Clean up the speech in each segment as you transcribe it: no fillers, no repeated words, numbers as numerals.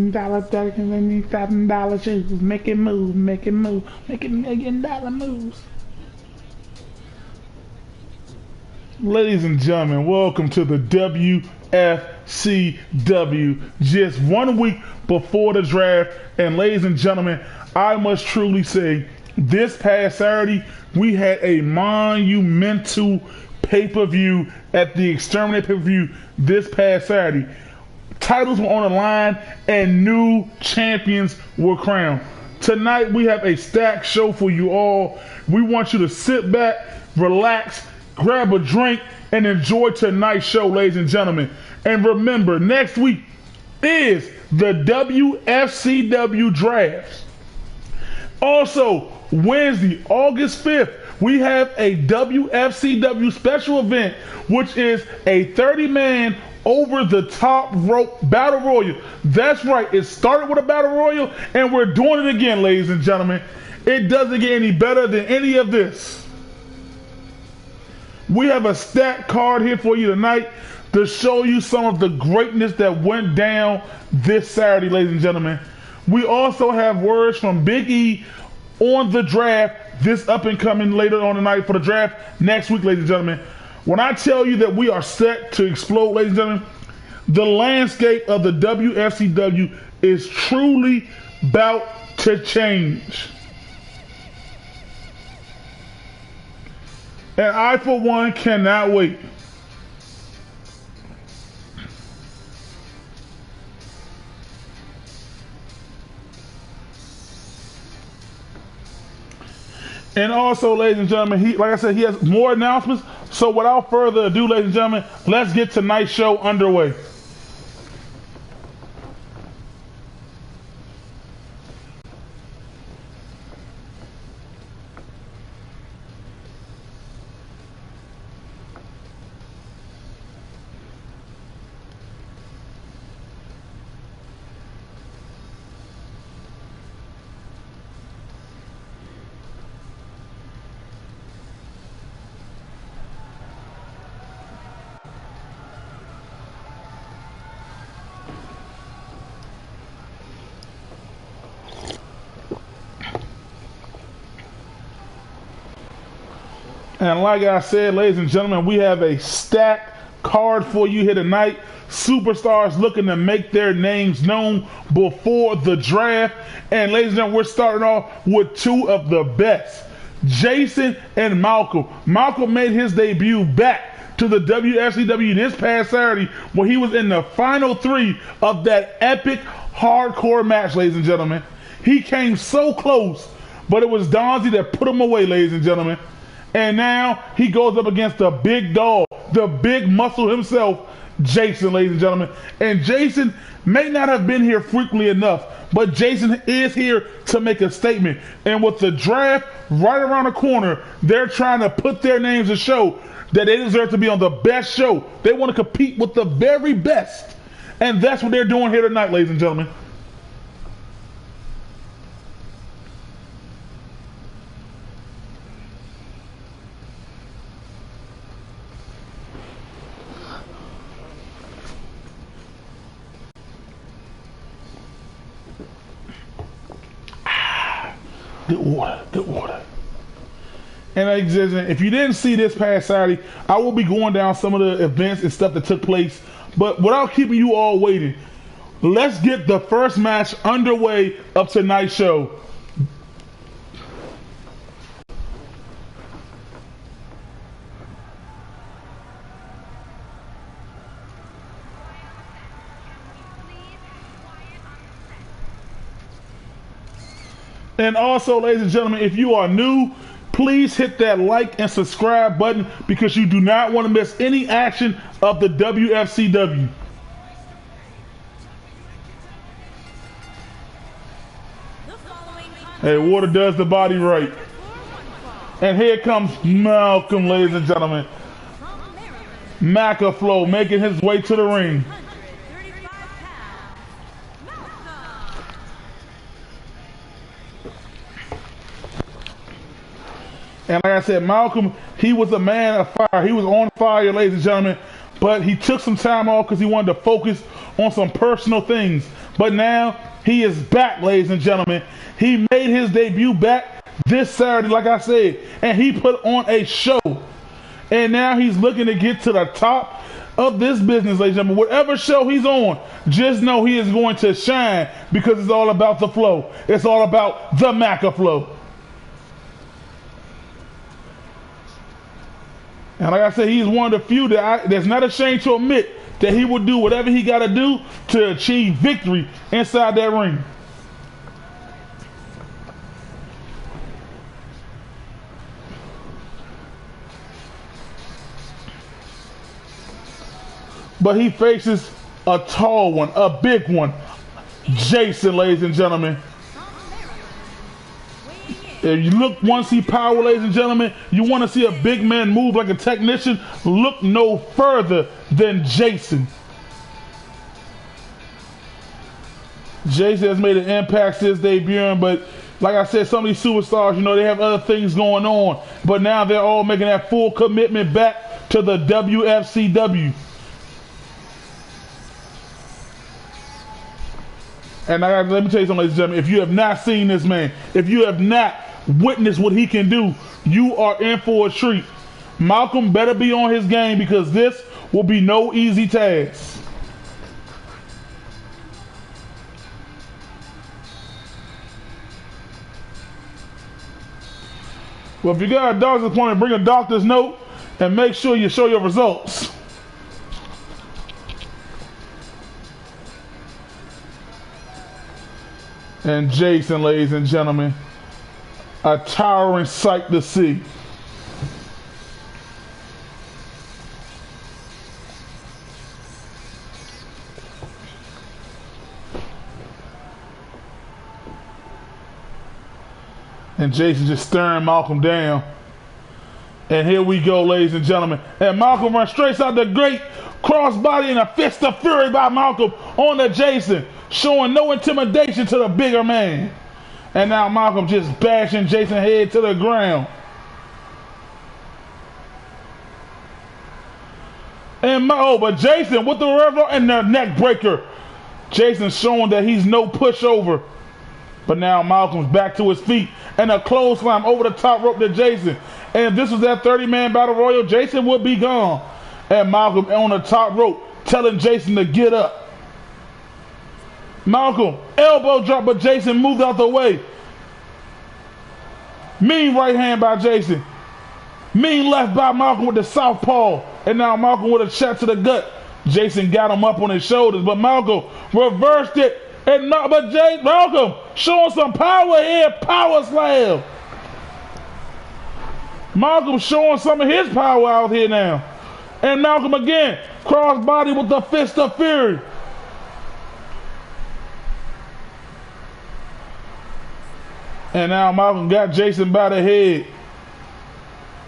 Dollar ducking and these $1,000 shoes. Make it move, make it move, make it $1,000,000 moves. Ladies and gentlemen, welcome to the WFCW. Just 1 week before the draft, and ladies and gentlemen, I must truly say, this past Saturday, we had a monumental pay-per-view at the Exterminator pay-per-view this past Saturday. Titles were on the line and new champions were crowned. Tonight we have a stacked show for you all. We want you to sit back, relax, grab a drink, and enjoy tonight's show, ladies and gentlemen. And remember, next week is the WFCW draft. Also, Wednesday, August 5th, we have a WFCW special event, which is a 30-man over the top rope battle royal. That's right, it started with a battle royal, and we're doing it again, ladies and gentlemen. It doesn't get any better than any of this. We have a stacked card here for you tonight to show you some of the greatness that went down this Saturday, ladies and gentlemen. We also have words from Big E on the draft, this up and coming later on tonight for the draft next week, ladies and gentlemen. When I tell you that we are set to explode, ladies and gentlemen, the landscape of the WFCW is truly about to change. And I, for one, cannot wait. And also, ladies and gentlemen, like I said, he has more announcements. So without further ado, ladies and gentlemen, let's get tonight's show underway. And like I said, ladies and gentlemen, we have a stacked card for you here tonight. Superstars looking to make their names known before the draft. And ladies and gentlemen, we're starting off with two of the best, Jason and Malcolm. Malcolm made his debut back to the WFCW this past Saturday when he was in the final three of that epic hardcore match, ladies and gentlemen. He came so close, but it was Donzie that put him away, ladies and gentlemen. And now he goes up against the big dog, the big muscle himself, Jason, ladies and gentlemen. And Jason may not have been here frequently enough, but Jason is here to make a statement. And with the draft right around the corner, they're trying to put their names to show that they deserve to be on the best show. They want to compete with the very best. And that's what they're doing here tonight, ladies and gentlemen. Good water, good water. And if you didn't see this past Saturday, I will be going down some of the events and stuff that took place. But without keeping you all waiting, let's get the first match underway of tonight's show. And also, ladies and gentlemen, if you are new, please hit that like and subscribe button because you do not want to miss any action of the WFCW. Hey, water does the body right. And here comes Malcolm, ladies and gentlemen. Macaflow making his way to the ring. And like I said, Malcolm, he was a man of fire. He was on fire, ladies and gentlemen. But he took some time off because he wanted to focus on some personal things. But now he is back, ladies and gentlemen. He made his debut back this Saturday, like I said, and he put on a show. And now he's looking to get to the top of this business, ladies and gentlemen. Whatever show he's on, just know he is going to shine because it's all about the flow. It's all about the Maca flow. And like I said, he's one of the few that's not ashamed to admit that he will do whatever he got to do to achieve victory inside that ring. But he faces a tall one, a big one, Jason, ladies and gentlemen. If you look once he power, ladies and gentlemen, you want to see a big man move like a technician, look no further than Jason. Jason has made an impact since debuting, but like I said, some of these superstars, you know, they have other things going on. But now they're all making that full commitment back to the WFCW. And let me tell you something, ladies and gentlemen, if you have not seen this man, if you have not witnessed what he can do, you are in for a treat. Malcolm better be on his game because this will be no easy task. Well, if you got a doctor's appointment, bring a doctor's note and make sure you show your results. And Jason, ladies and gentlemen, a towering sight to see. And Jason just staring Malcolm down. And here we go, ladies and gentlemen. And Malcolm runs straight out the great crossbody and a fist of fury by Malcolm on to Jason, showing no intimidation to the bigger man. And now Malcolm just bashing Jason's head to the ground. And but Jason with the reversal and the neck breaker. Jason showing that he's no pushover. But now Malcolm's back to his feet and a clothesline over the top rope to Jason. And if this was that 30-man battle royal, Jason would be gone. And Malcolm on the top rope telling Jason to get up. Malcolm elbow drop, but Jason moved out the way. Mean right hand by Jason. Mean left by Malcolm with the southpaw. And now Malcolm with a shot to the gut. Jason got him up on his shoulders, but Malcolm reversed it. And Malcolm showing some power here, power slam. Malcolm showing some of his power out here now. And Malcolm again, crossbody with the fist of fury. And now Malcolm got Jason by the head.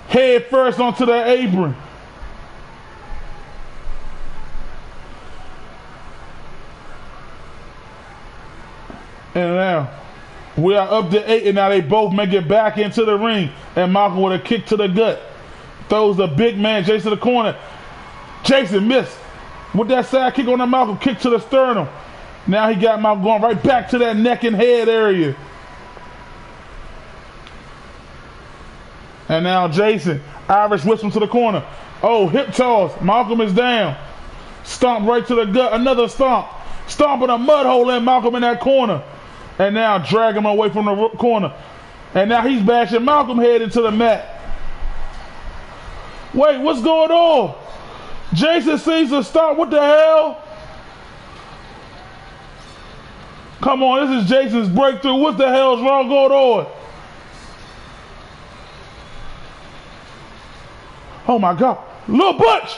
Head first onto the apron. And now we are up to 8, and now they both make it back into the ring. And Malcolm with a kick to the gut. Throws the big man Jason to the corner. Jason missed with that side kick on the Malcolm, kick to the sternum. Now he got Malcolm going right back to that neck and head area. And now Jason, Irish whips him to the corner. Oh, hip toss. Malcolm is down. Stomp right to the gut. Another stomp. Stomping a mud hole in Malcolm in that corner. And now drag him away from the corner. And now he's bashing Malcolm head into the mat. Wait, what's going on? Jason sees to stop. What the hell? Come on, this is Jason's breakthrough. What the hell is wrong going on? Oh my God. Little Butch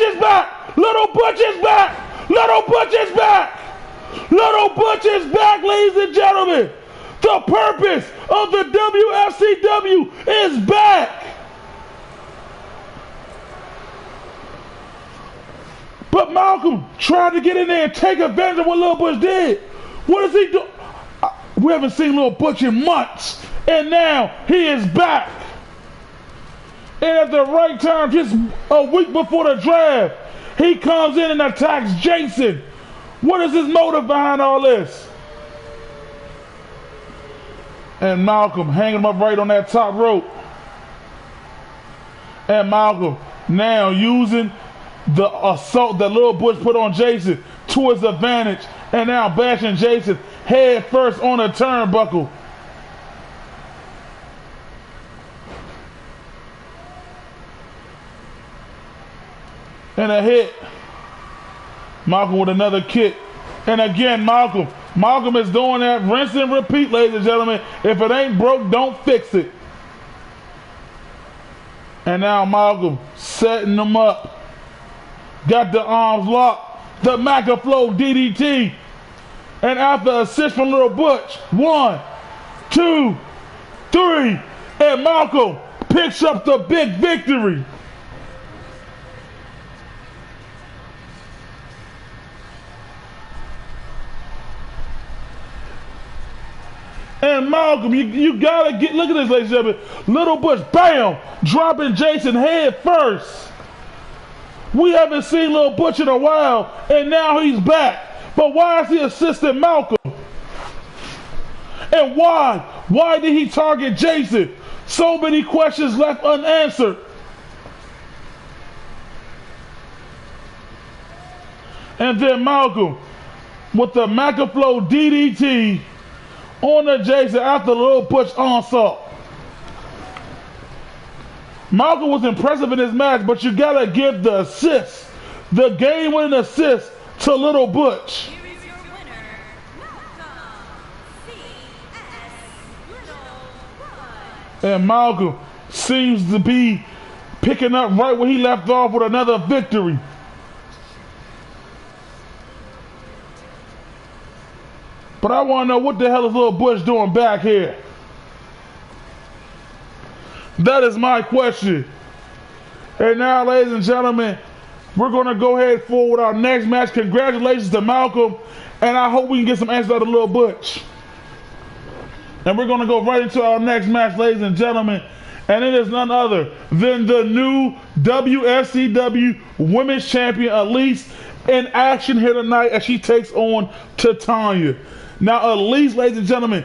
is back. Little Butch is back. Little Butch is back. Little Butch is back, ladies and gentlemen. The purpose of the WFCW is back. But Malcolm tried to get in there and take advantage of what Little Butch did. What does he do? We haven't seen Little Butch in months. And now he is back. And at the right time, just a week before the draft, he comes in and attacks Jason. What is his motive behind all this? And Malcolm hanging him up right on that top rope. And Malcolm now using the assault that Lil Butch put on Jason to his advantage. And now bashing Jason head first on a turnbuckle. And a hit. Malcolm with another kick. And again, Malcolm is doing that. Rinse and repeat, ladies and gentlemen. If it ain't broke, don't fix it. And now Malcolm setting them up. Got the arms locked. The Macaflow DDT. And after assist from Lil Butch. 1, 2, 3. And Malcolm picks up the big victory. And Malcolm, you gotta get, look at this, ladies and gentlemen. Lil Butch, bam, dropping Jason head first. We haven't seen Lil Butch in a while, and now he's back. But why is he assisting Malcolm? And why? Why did he target Jason? So many questions left unanswered. And then Malcolm with the Macaflow DDT on the Jason after Lil Butch onslaught. Malcolm was impressive in this match, but you gotta give the assist, the game-winning assist to Lil Butch. Here is your winner, Malcolm C.S. Little Butch. And Malcolm seems to be picking up right where he left off with another victory. But I want to know what the hell is Lil Butch doing back here? That is my question. And now, ladies and gentlemen, we're going to go ahead forward with our next match. Congratulations to Malcolm, and I hope we can get some answers out of Lil Butch. And we're going to go right into our next match, ladies and gentlemen, and it is none other than the new WFCW Women's Champion, Elise, in action here tonight as she takes on TITANIA. Now, Elise, ladies and gentlemen,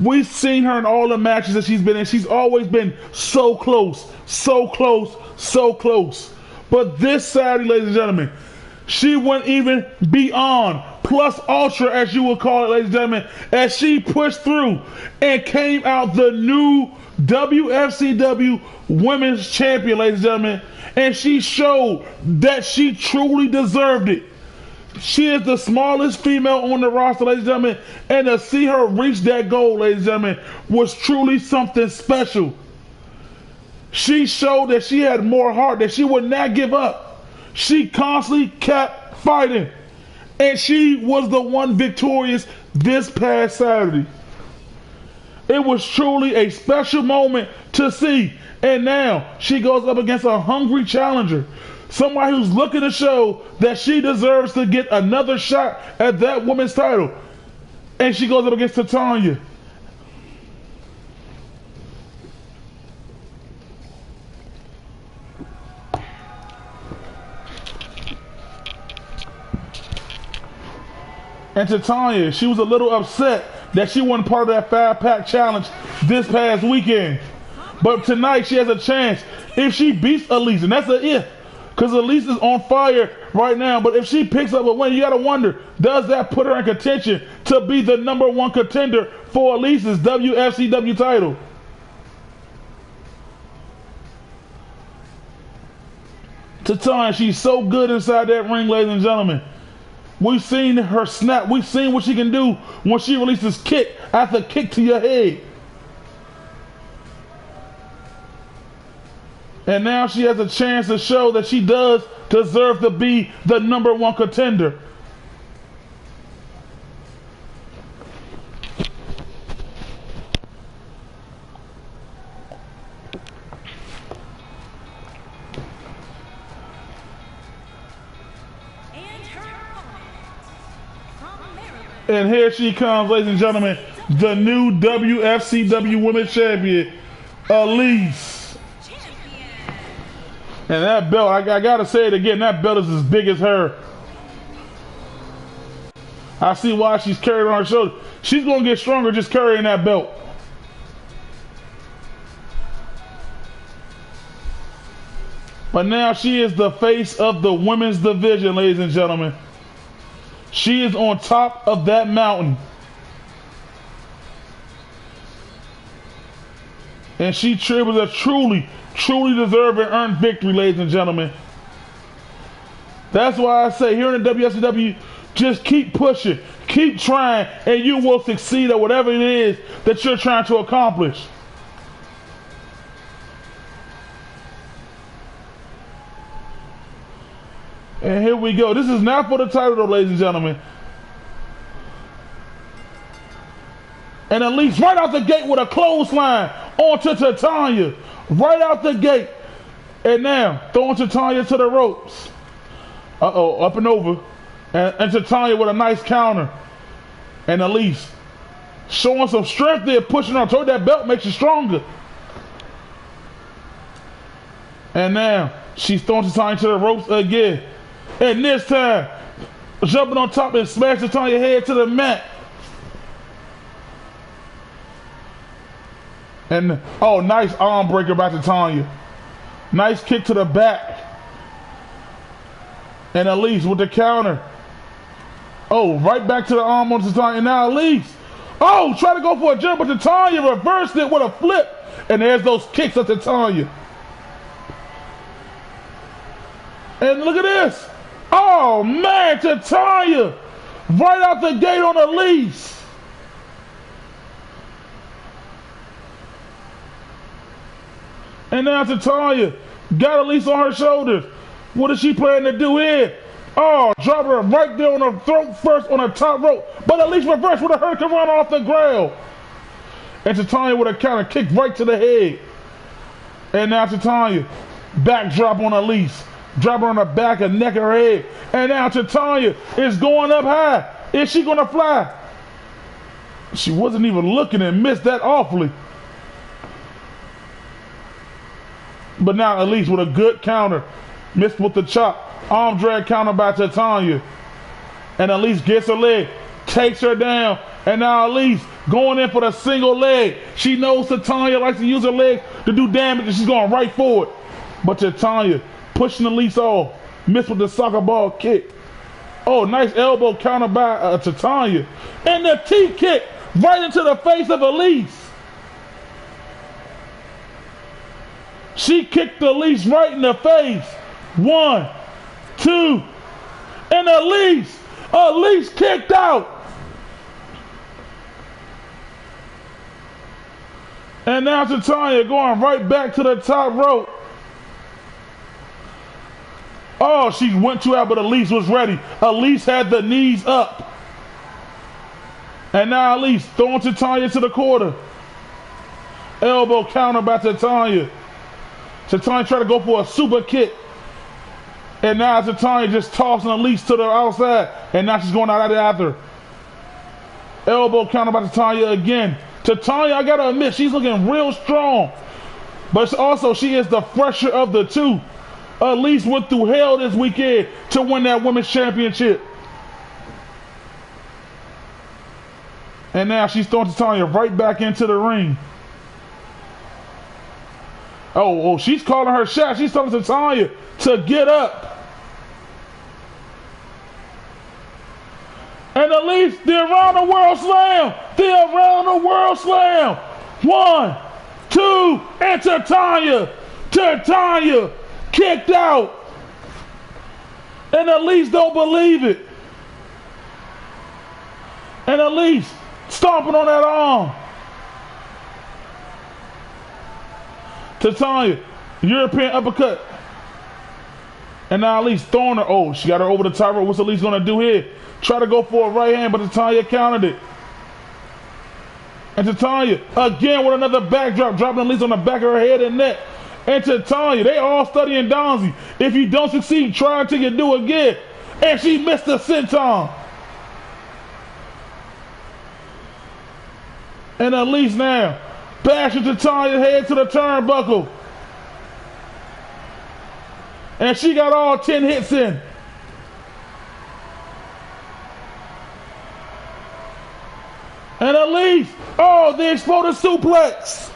we've seen her in all the matches that she's been in. She's always been so close, so close, so close. But this Saturday, ladies and gentlemen, she went even beyond, plus ultra, as you would call it, ladies and gentlemen, as she pushed through and came out the new WFCW Women's Champion, ladies and gentlemen. And she showed that she truly deserved it. She is the smallest female on the roster, ladies and gentlemen, and to see her reach that goal, ladies and gentlemen, was truly something special. She showed that she had more heart, that she would not give up. She constantly kept fighting, and she was the one victorious this past Saturday. It was truly a special moment to see, and now she goes up against a hungry challenger. Somebody who's looking to show that she deserves to get another shot at that woman's title. And she goes up against TITANIA. And TITANIA, she was a little upset that she wasn't part of that 5-pack challenge this past weekend. But tonight she has a chance if she beats Elise, and that's an if. Because Elise is on fire right now. But if she picks up a win, you got to wonder, does that put her in contention to be the #1 contender for Elise's WFCW title? TITANIA, she's so good inside that ring, ladies and gentlemen. We've seen her snap. We've seen what she can do when she releases kick after kick to your head. And now she has a chance to show that she does deserve to be the #1 contender. And here she comes, ladies and gentlemen, the new WFCW Women's Champion, Elise. And that belt, I gotta say it again, that belt is as big as her. I see why she's carrying on her shoulder. She's gonna get stronger just carrying that belt. But now she is the face of the women's division, ladies and gentlemen. She is on top of that mountain. And she was a truly deserved and earned victory, ladies and gentlemen. That's why I say here in the WFCW, just keep pushing, keep trying, and you will succeed at whatever it is that you're trying to accomplish. And here we go. This is not for the title, though, ladies and gentlemen. And Elise right out the gate with a clothesline onto TITANIA. Right out the gate. And now throwing TITANIA to the ropes. Uh-oh, up and over. And TITANIA with a nice counter. And Elise showing some strength there, pushing on. Told that belt makes you stronger. And now she's throwing TITANIA to the ropes again. And this time, jumping on top and smashing TITANIA's head to the mat. And, oh, nice arm breaker by TITANIA. Nice kick to the back. And Elise with the counter. Oh, right back to the arm on TITANIA. And now Elise. Oh, try to go for a jump, but TITANIA reversed it with a flip. And there's those kicks of TITANIA. And look at this. Oh, man, TITANIA. Right out the gate on Elise. And now TITANIA got Elise on her shoulders. What is she planning to do here? Oh, drop her right there on her throat first on the top rope. But Elise reversed with a hurricane run off the ground. And TITANIA with a counter kick right to the head. And now TITANIA backdrop on Elise. Drop her on the back and neck of her head. And now TITANIA is going up high. Is she going to fly? She wasn't even looking and missed that awfully. But now Elise with a good counter. Missed with the chop. Arm drag counter by TITANIA. And Elise gets her leg. Takes her down. And now Elise going in for the single leg. She knows TITANIA likes to use her leg to do damage, and she's going right for it. But TITANIA pushing Elise off. Missed with the soccer ball kick. Oh, nice elbow counter by TITANIA. And the T-kick right into the face of Elise. She kicked Elise right in the face. 1, 2, and Elise kicked out. And now TITANIA going right back to the top rope. Oh, she went too out, but Elise was ready. Elise had the knees up. And now Elise throwing TITANIA to the quarter. Elbow counter by TITANIA. TITANIA tried to go for a super kick. And now TITANIA just tossing Elise to the outside. And now she's going out after. Elbow counter by TITANIA again. TITANIA, I gotta admit, she's looking real strong. But also, she is the fresher of the two. Elise went through hell this weekend to win that women's championship. And now she's throwing TITANIA right back into the ring. Oh, she's calling her shot. She's telling TITANIA to get up. And Elise, the around the world slam. The around the world slam. 1, 2, and TITANIA kicked out. And Elise don't believe it. And Elise stomping on that arm. TITANIA, European uppercut. And now Elise throwing her. Oh, she got her over the top rope. What's Elise going to do here? Try to go for a right hand, but TITANIA countered it. And TITANIA again with another backdrop, dropping Elise on the back of her head and neck. And TITANIA, they all studying Donzi. If you don't succeed, try until you do again. And she missed the senton. And Elise now bashing TITANIA's head to the turnbuckle. And she got all 10 hits in. And Elise, oh, the exploded suplex.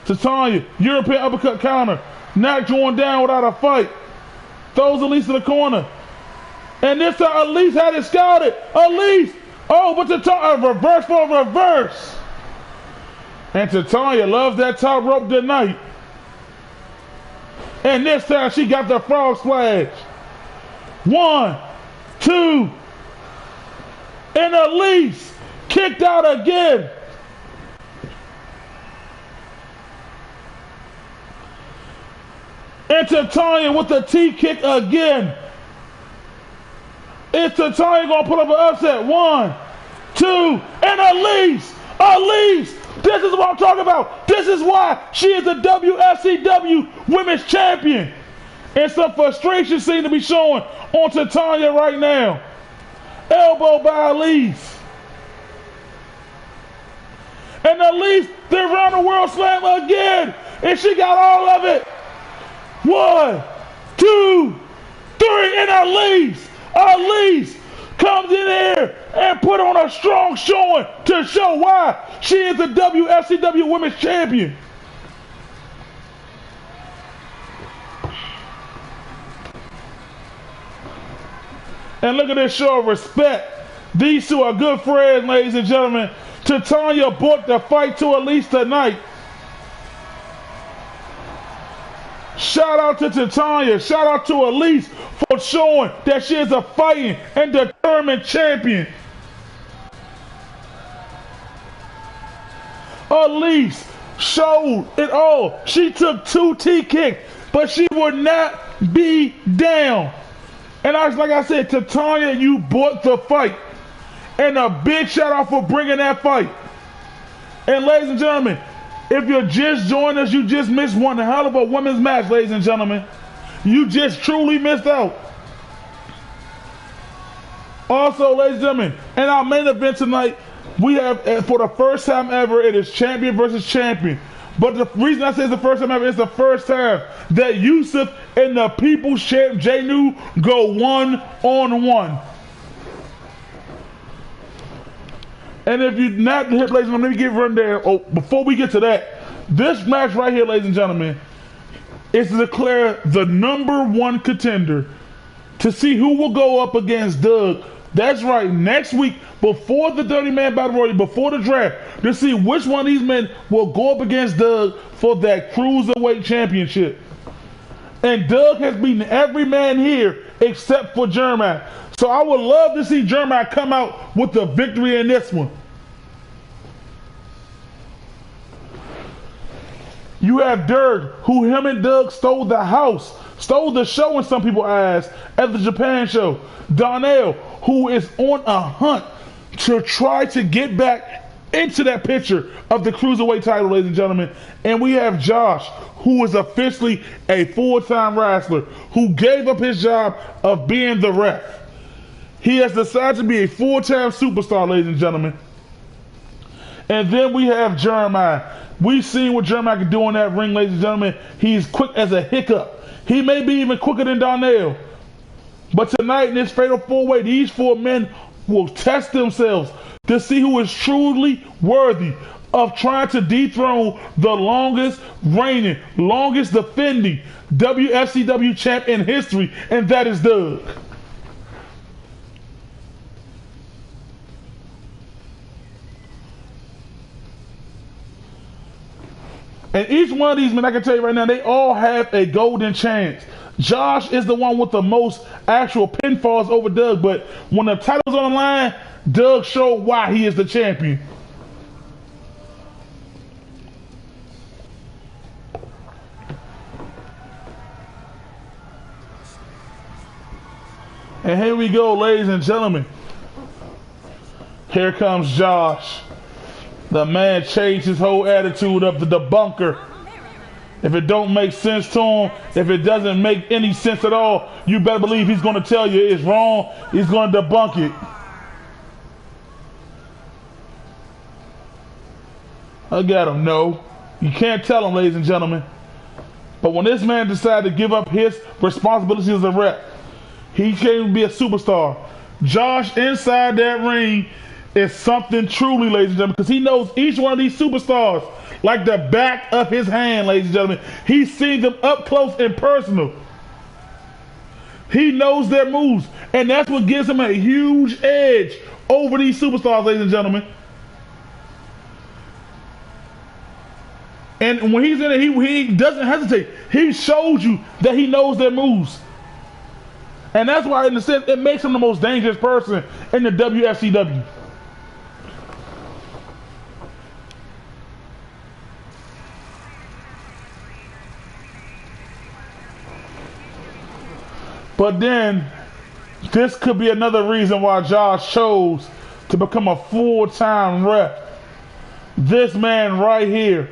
TITANIA, European uppercut counter. Not going down without a fight. Throws Elise in the corner. And this time Elise had it scouted. Elise, oh, but TITANIA, reverse for a reverse. And TITANIA loves that top rope tonight. And this time she got the frog splash. 1, 2. And Elise kicked out again. And TITANIA with the T-kick again. Is TITANIA gonna put up an upset? 1, 2, and Elise! Elise! This is what I'm talking about. This is why she is the WFCW Women's Champion. And some frustration seems to be showing on TITANIA right now. Elbow by Elise. And Elise, they round the world slam again. And she got all of it. 1, 2, 3, and Elise comes in here and put on a strong showing to show why she is the WFCW Women's Champion. And look at this show of respect. These two are good friends, ladies and gentlemen. TITANIA booked the fight to Elise tonight. Shout out to TITANIA. Shout out to Elise for showing that she is a fighting and determined champion. Elise showed it all. She took 2 T-kicks, but she would not be down. And like I said, TITANIA, you bought the fight. And a big shout out for bringing that fight. And ladies and gentlemen, if you're just joining us, you just missed one hell of a women's match, ladies and gentlemen. You just truly missed out. Also, ladies and gentlemen, in our main event tonight, we have, for the first time ever, it is champion versus champion. But the reason I say it's the first time ever, it's the first time that Yusuf and the People's Champ, J-New, go 1-on-1. And if you're not hip, ladies and gentlemen, let me get run there. Oh, before we get to that, this match right here, ladies and gentlemen, is to declare the #1 contender to see who will go up against Doug. That's right, next week, before the 30-man battle royal, before the draft, to see which one of these men will go up against Doug for that Cruiserweight Championship. And Doug has beaten every man here except for Jeremiah. So I would love to see Jeremiah come out with the victory in this one. You have Dirk, who him and Doug stole the house, stole the show in some people's eyes at the Japan show. Donnell, who is on a hunt to try to get back into that picture of the Cruiserweight title, ladies and gentlemen. And we have Josh, who is officially a full-time wrestler, who gave up his job of being the ref. He has decided to be a full-time superstar, ladies and gentlemen. And then we have Jeremiah. We've seen what Jeremiah can do in that ring, ladies and gentlemen. He's quick as a hiccup. He may be even quicker than Donnell. But tonight in this fatal 4-way, these 4 men will test themselves to see who is truly worthy of trying to dethrone the longest reigning, longest defending WFCW champ in history, and that is Doug. And each one of these men, I can tell you right now, they all have a golden chance. Josh is the one with the most actual pinfalls over Doug, but when the title's on the line, Doug showed why he is the champion. And here we go, ladies and gentlemen. Here comes Josh. The man changed his whole attitude of the debunker. If it don't make sense to him, if it doesn't make any sense at all, you better believe he's going to tell you it's wrong. He's going to debunk it. Look at him. No, you can't tell him, ladies and gentlemen. But when this man decided to give up his responsibilities as a rep, he came to be a superstar. Josh inside that ring is something truly, ladies and gentlemen, because he knows each one of these superstars like the back of his hand, ladies and gentlemen. He's seen them up close and personal. He knows their moves, and that's what gives him a huge edge over these superstars, ladies and gentlemen. And when he's in it, he doesn't hesitate. He shows you that he knows their moves. And that's why, in a sense, it makes him the most dangerous person in the WFCW. But then, this could be another reason why Josh chose to become a full-time rep. This man right here,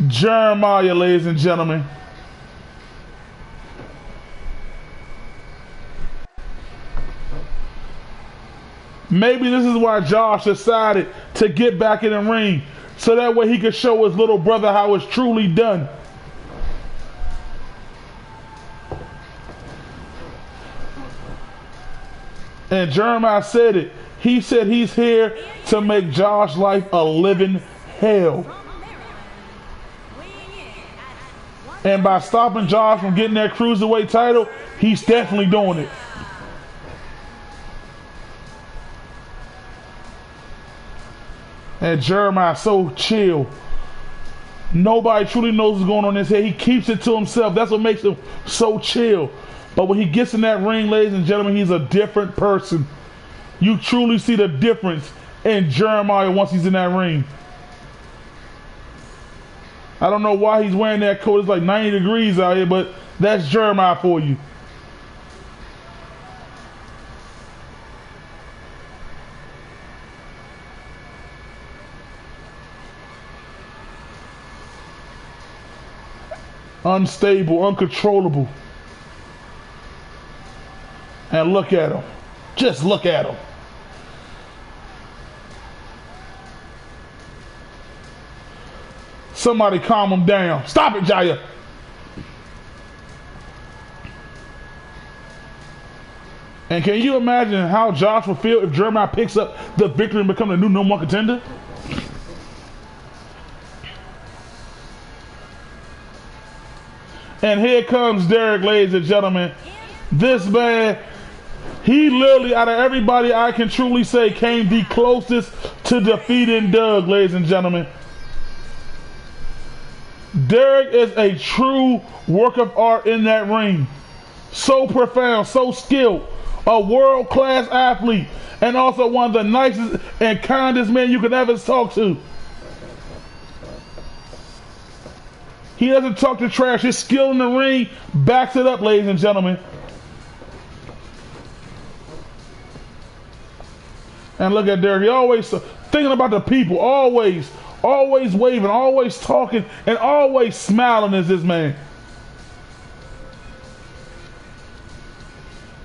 Jeremiah, ladies and gentlemen. Maybe this is why Josh decided to get back in the ring, so that way he could show his little brother how it's truly done. And Jeremiah said it. He said he's here to make Josh's life a living hell. And by stopping Josh from getting that cruiserweight title, he's definitely doing it. And Jeremiah's so chill. Nobody truly knows what's going on in his head. He keeps it to himself. That's what makes him so chill. But when he gets in that ring, ladies and gentlemen, he's a different person. You truly see the difference in Jeremiah once he's in that ring. I don't know why he's wearing that coat. It's like 90 degrees out here, but that's Jeremiah for you. Unstable, uncontrollable. And look at him. Just look at him. Somebody calm him down. Stop it, Jaya. And can you imagine how Josh will feel if Jeremiah picks up the victory and becomes the new #1 contender? And here comes Derrick, ladies and gentlemen. This man, he literally, out of everybody, I can truly say, came the closest to defeating Doug, ladies and gentlemen. Derrick is a true work of art in that ring. So profound, so skilled, a world-class athlete, and also one of the nicest and kindest men you could ever talk to. He doesn't talk to trash. His skill in the ring backs it up, ladies and gentlemen. And look at Derrick. He always thinking about the people. Always waving, always talking, and always smiling as this man.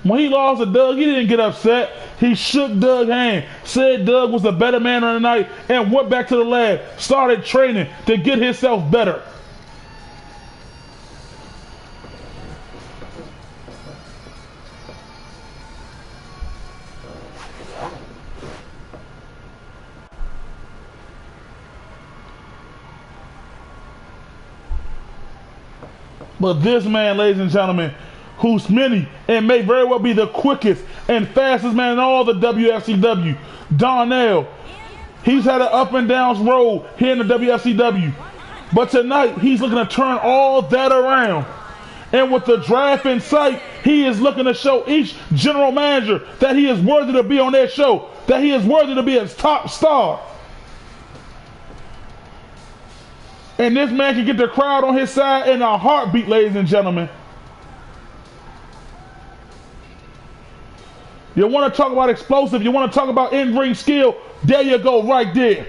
When he lost to Doug, he didn't get upset. He shook Doug's hand, said Doug was the better man on the night, and went back to the lab, started training to get himself better. But this man, ladies and gentlemen, who's many and may very well be the quickest and fastest man in all the WFCW, Darnell. He's had an up and down road here in the WFCW. But tonight, he's looking to turn all that around. And with the draft in sight, he is looking to show each general manager that he is worthy to be on their show, that he is worthy to be a top star. And this man can get the crowd on his side in a heartbeat, ladies and gentlemen. You want to talk about explosive, you want to talk about in-ring skill, there you go, right there.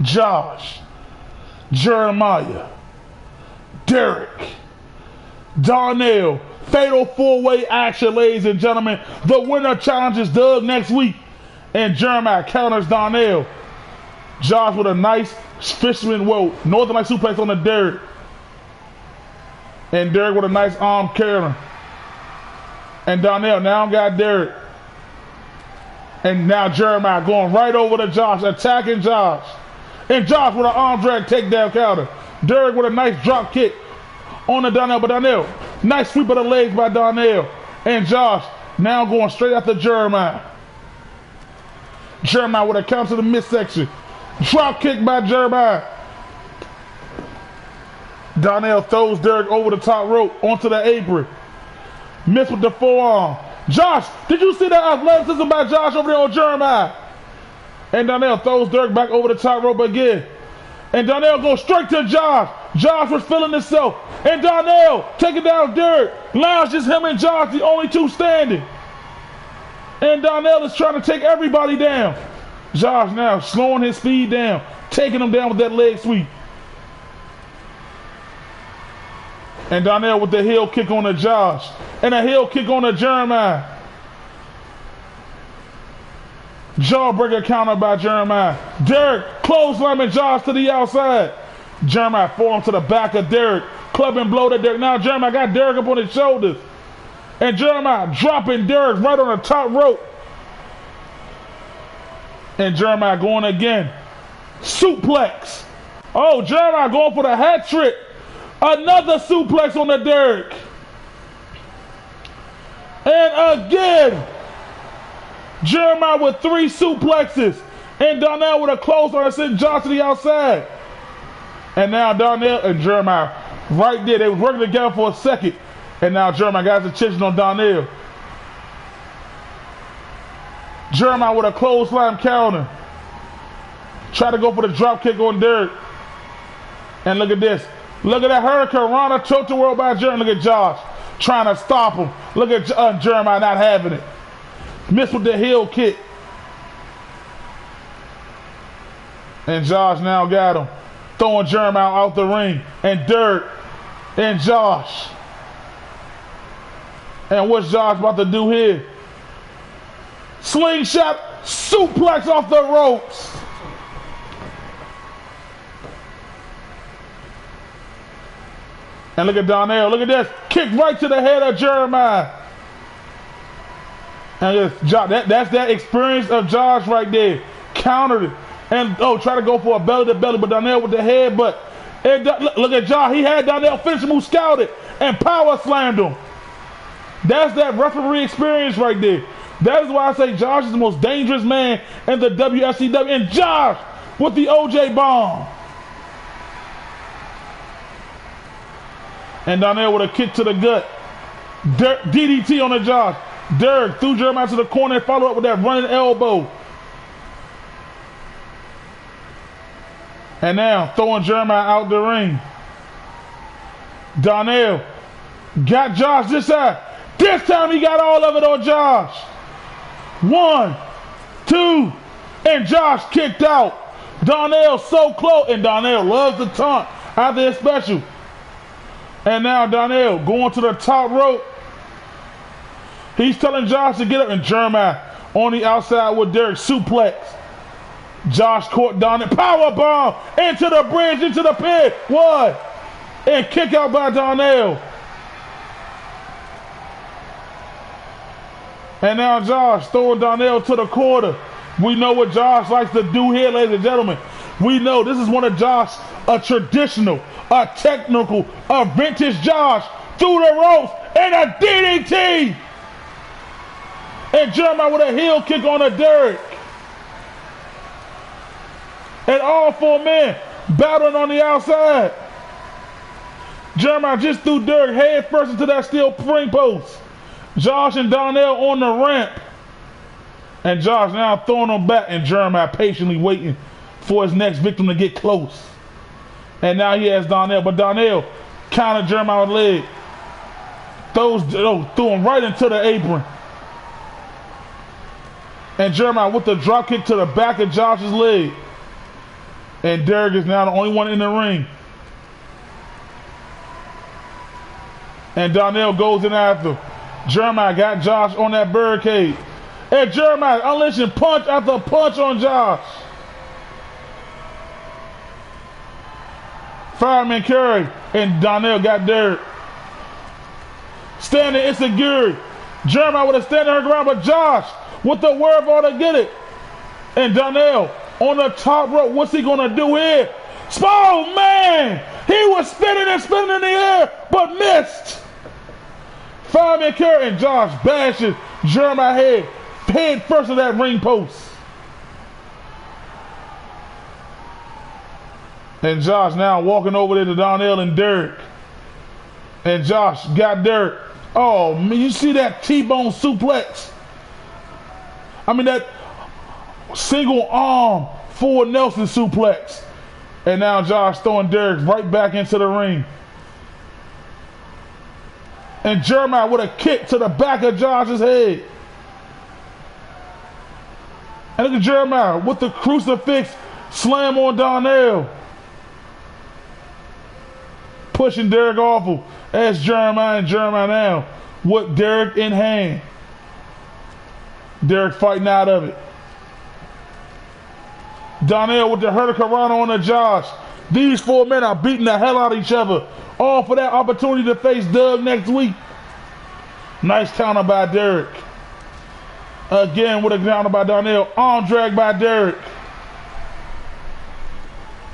Josh, Jeremiah, Derrick, Darnell, fatal four-way action, ladies and gentlemen. The winner challenges Doug next week, and Jeremiah counters Darnell. Josh with a nice fisherman, Northern Light suplex on the Derrick. And Derrick with a nice arm carry. And Donnell now got Derrick. And now Jeremiah going right over to Josh, attacking Josh. And Josh with an arm drag takedown counter. Derrick with a nice drop kick on the Donnell, but Donnell, nice sweep of the legs by Donnell. And Josh now going straight after Jeremiah. Jeremiah with a counter to the midsection. Drop kick by Jeremiah. Donnell throws Derrick over the top rope onto the apron. Missed with the forearm. Josh, did you see that athleticism by Josh over there on Jeremiah? And Donnell throws Derrick back over the top rope again. And Donnell goes straight to Josh. Josh was feeling himself. And Donnell taking down Derrick. Now it's just him and Josh, the only two standing. And Donnell is trying to take everybody down. Josh now slowing his speed down, taking him down with that leg sweep. And Donnell with the heel kick on the Josh. And a heel kick on the Jeremiah. Jawbreaker counter by Jeremiah. Derrick clotheslining Josh to the outside. Jeremiah forearm to the back of Derrick. Clubbing blow to Derrick. Now Jeremiah got Derrick up on his shoulders. And Jeremiah dropping Derrick right on the top rope. And Jeremiah going again. Suplex. Oh, Jeremiah going for the hat trick. Another suplex on the Derrick. And again, Jeremiah with 3 suplexes. And Donnell with a clothesline that sent Josh to the outside. And now Donnell and Jeremiah right there. They were working together for a second. And now Jeremiah got his attention on Donnell. Jeremiah with a clothesline counter. Try to go for the drop kick on Derrick. And look at this. Look at that Hurricane Rana tilt the world by Jeremiah. Look at Josh trying to stop him. Look at Jeremiah not having it. Missed with the heel kick. And Josh now got him. Throwing Jeremiah out the ring. And Derrick and Josh. And what's Josh about to do here? Slingshot suplex off the ropes. And look at Donnell. Look at this. Kick right to the head of Jeremiah. And that's that experience of Josh right there. Countered it. And try to go for a belly to belly, but Donnell with the head. But look at Josh. He had Donnell finish move scouted and power slammed him. That's that referee experience right there. That is why I say Josh is the most dangerous man in the WFCW. And Josh with the OJ bomb. And Donnell with a kick to the gut. DDT on the Josh. Derrick threw Jeremiah to the corner and followed up with that running elbow. And now throwing Jeremiah out the ring. Donnell got Josh this side. This time he got all of it on Josh. 1, 2, and Josh kicked out. Donnell so close, and Donnell loves the taunt after his special. And now Donnell going to the top rope. He's telling Josh to get up, and Jeremiah on the outside with Derrick suplex. Josh caught Donnell, power bomb into the bridge, into the pin. 1, and kick out by Donnell. And now Josh throwing Donnell to the corner. We know what Josh likes to do here, ladies and gentlemen. We know this is one of Josh, a traditional, a technical, a vintage Josh through the ropes and a DDT. And Jeremiah with a heel kick on a Derrick. And all 4 men battling on the outside. Jeremiah just threw Derrick head first into that steel ring post. Josh and Donnell on the ramp. And Josh now throwing him back, and Jeremiah patiently waiting for his next victim to get close. And now he has Donnell, but Donnell countered Jeremiah's leg. Threw him right into the apron. And Jeremiah with the drop kick to the back of Josh's leg. And Derrick is now the only one in the ring. And Donnell goes in after. Jeremiah got Josh on that barricade. And Jeremiah unleashing punch after punch on Josh. Fireman Curry and Donnell got Derrick. Standing insecurity. Jeremiah with a standing her ground, but Josh with the wherewithal to get it. And Donnell on the top rope. What's he gonna do here? Oh man! He was spinning and spinning in the air, but missed. Fireman Curry and Josh bashes Jeremiah head first of that ring post. And Josh now walking over there to Donnell and Derrick. And Josh got Derrick. Oh man, you see that T-bone suplex? I mean that single arm forward Nelson suplex. And now Josh throwing Derrick right back into the ring. And Jeremiah with a kick to the back of Josh's head. And look at Jeremiah with the crucifix slam on Donnell. Pushing Derrick awful as Jeremiah and Jeremiah now with Derrick in hand. Derrick fighting out of it. Donnell with the hurricanrana on the Josh. These four men are beating the hell out of each other. All for that opportunity to face Doug next week. Nice counter by Derrick. Again with a counter by Donnell. Arm drag by Derrick.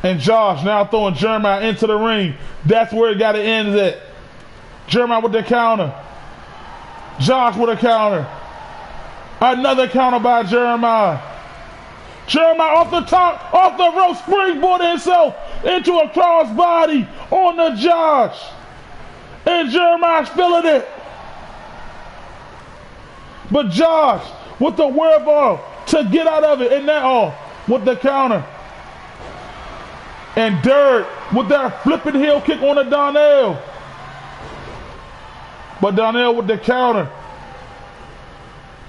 And Josh now throwing Jeremiah into the ring. That's where it got to end at. Jeremiah with the counter. Josh with a counter. Another counter by Jeremiah. Jeremiah off the top, off the rope, springboarding himself into a crossbody on the Josh. And Jeremiah's feeling it. But Josh with the wherewithal to get out of it. And now with the counter. And Derrick with that flipping heel kick on the Donnell. But Donnell with the counter.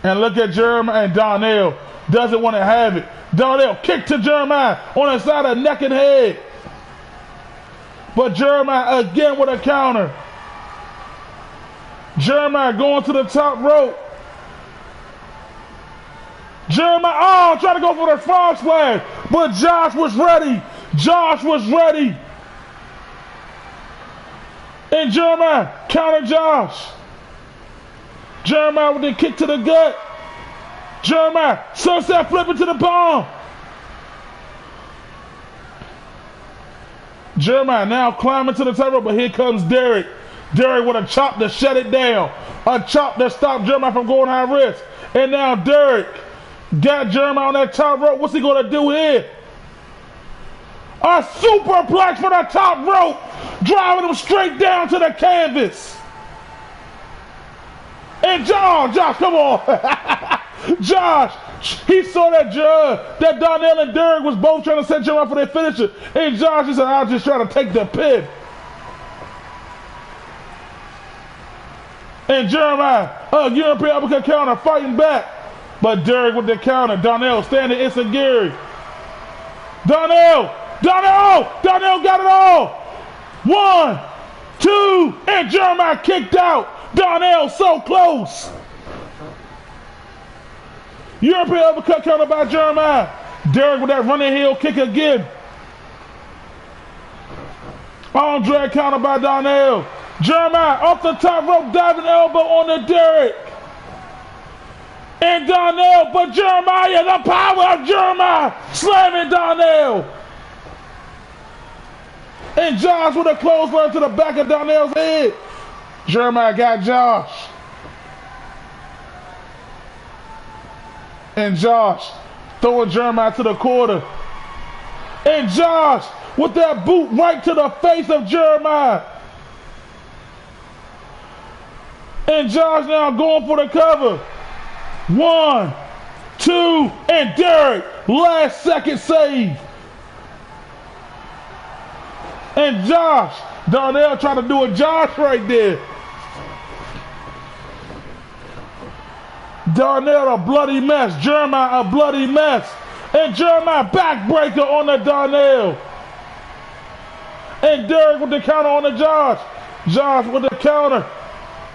And look at Jeremiah, and Donnell doesn't want to have it. Donnell kick to Jeremiah on the side of neck and head. But Jeremiah again with a counter. Jeremiah going to the top rope. Jeremiah, trying to go for the frog splash. But Josh was ready. Josh was ready. And Jeremiah counter Josh. Jeremiah with the kick to the gut. Jeremiah sunset flipping to the bomb. Jeremiah now climbing to the top rope, but here comes Derrick. Derrick with a chop to shut it down. A chop to stop Jeremiah from going high risk. And now Derrick got Jeremiah on that top rope. What's he going to do here? A superplex for the top rope, driving him straight down to the canvas. And Josh, come on. Josh, he saw that Donnell and Derrick was both trying to set Jeremiah for their finisher. And Josh, he said, I'll just try to take the pin. And Jeremiah, European uppercut counter, fighting back. But Derrick with the counter. Donnell standing insecure. Donnell got it all. 1, 2, and Jeremiah kicked out. Donnell so close. European uppercut counter by Jeremiah. Derrick with that running heel kick again. Arm drag counter by Donnell. Jeremiah off the top rope, diving elbow on the Derrick. And Donnell, but Jeremiah, the power of Jeremiah, slamming Donnell. And Josh with a clothesline to the back of Donnell's head. Jeremiah got Josh. And Josh throwing Jeremiah to the quarter. And Josh with that boot right to the face of Jeremiah. And Josh now going for the cover. 1, 2, and Derrick, last second save. And Josh, Donnell trying to do a Josh right there. Donnell a bloody mess. Jeremiah a bloody mess. And Jeremiah backbreaker on the Donnell. And Derrick with the counter on the Josh. Josh with the counter.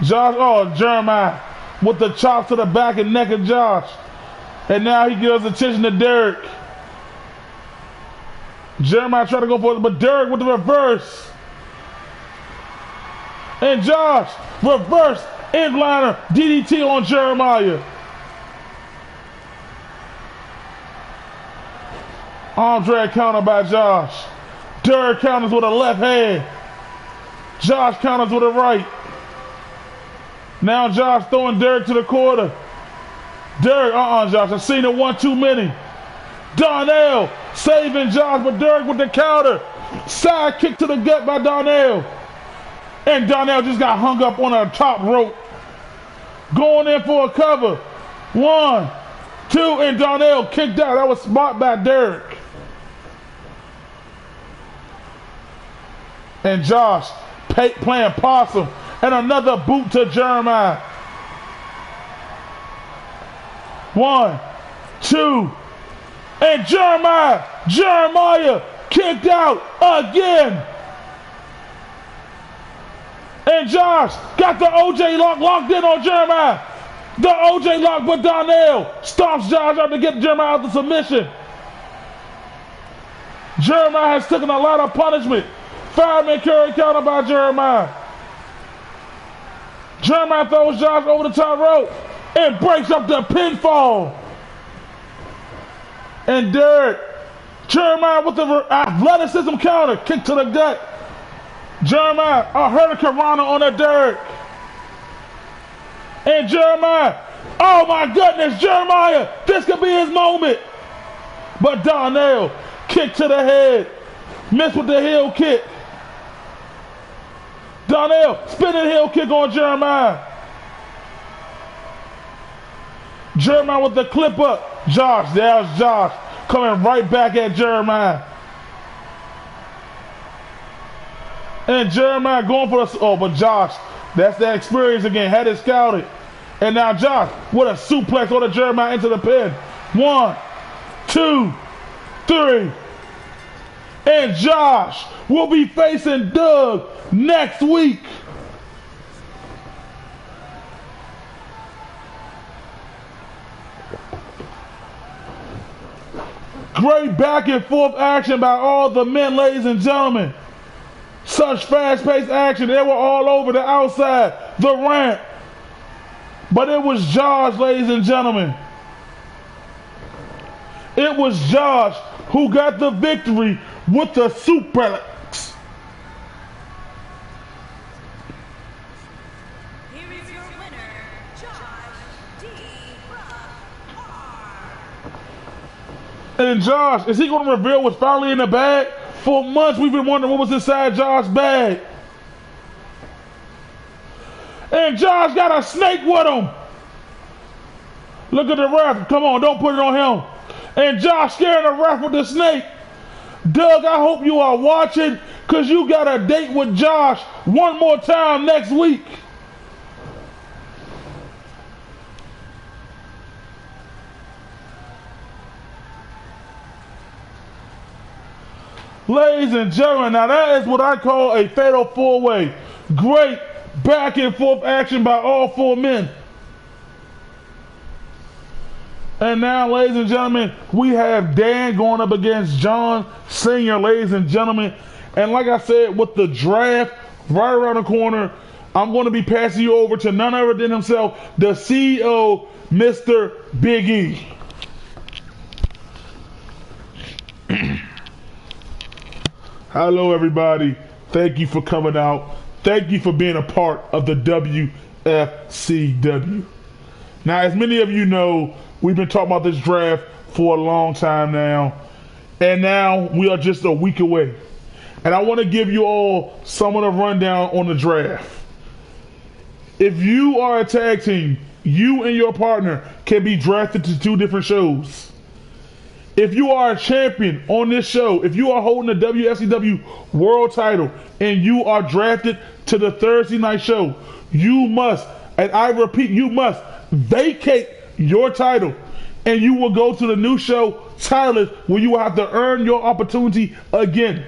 Jeremiah with the chops to the back and neck of Josh. And now he gives attention to Derrick. Jeremiah tried to go for it, but Derrick with the reverse. And Josh, reverse inliner DDT on Jeremiah. Arm drag counter by Josh. Derrick counters with a left hand. Josh counters with a right. Now Josh throwing Derrick to the corner. Derrick, Josh, I've seen it one too many. Darnell saving Josh, but Derrick with the counter. Side kick to the gut by Darnell. And Darnell just got hung up on a top rope. Going in for a cover. 1, 2, and Darnell kicked out. That was smart by Derrick. And Josh playing possum. And another boot to Jeremiah. 1, 2, and Jeremiah kicked out again. And Josh got the OJ lock locked in on Jeremiah. The OJ lock, but Darnell stomps Josh out to get Jeremiah out the submission. Jeremiah has taken a lot of punishment. Fireman carry counter by Jeremiah. Jeremiah throws Josh over the top rope and breaks up the pinfall. And Jeremiah with the athleticism counter, kick to the gut. Jeremiah, a Hurricane Rana on a Derrick. And Jeremiah, oh my goodness, Jeremiah, this could be his moment. But Darnell, kick to the head, missed with the heel kick. Darnell, spinning heel kick on Jeremiah. Jeremiah with the clip up. Josh, there's Josh, coming right back at Jeremiah. And Jeremiah going for the, but Josh, that's that experience again, had it scouted. And now Josh with a suplex on the Jeremiah into the pin. 1, 2, 3. And Josh will be facing Doug next week. Great back and forth action by all the men, ladies and gentlemen. Such fast-paced action. They were all over the outside, the ramp. But it was Josh, ladies and gentlemen. It was Josh who got the victory with the suplex. Here is your winner, Josh D. And Josh, is he going to reveal what's finally in the bag? For months we've been wondering what was inside Josh's bag. And Josh got a snake with him. Look at the ref. Come on, don't put it on him. And Josh scaring the ref with the snake. Doug, I hope you are watching, because you got a date with Josh one more time next week. Ladies and gentlemen, now that is what I call a fatal four-way. Great back and forth action by all four men. And now, ladies and gentlemen, we have Dan going up against John Sr., ladies and gentlemen. And like I said, with the draft right around the corner, I'm going to be passing you over to none other than himself, the CEO, Mr. Big E. Hello, everybody. Thank you for coming out. Thank you for being a part of the WFCW. Now, as many of you know, we've been talking about this draft for a long time now. And now we are just a week away. And I want to give you all some of the rundown on the draft. If you are a tag team, you and your partner can be drafted to 2 different shows. If you are a champion on this show, if you are holding the WFCW world title and you are drafted to the Thursday night show, you must, and I repeat, you must vacate your title and you will go to the new show, titleless, where you will have to earn your opportunity again.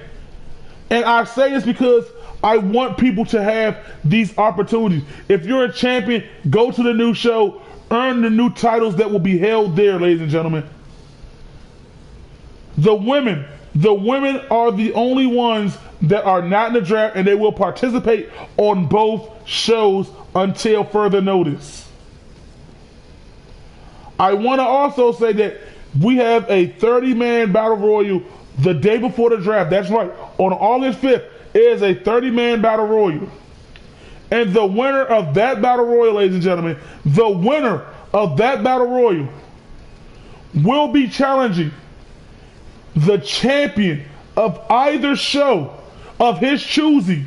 And I say this because I want people to have these opportunities. If you're a champion, go to the new show, earn the new titles that will be held there, ladies and gentlemen. The women, The women are the only ones that are not in the draft, and they will participate on both shows until further notice. I want to also say that we have a 30-man battle royal the day before the draft. That's right. On August 5th is a 30-man battle royal. And the winner of that battle royal, ladies and gentlemen, the winner of that battle royal will be challenging the champion of either show of his choosing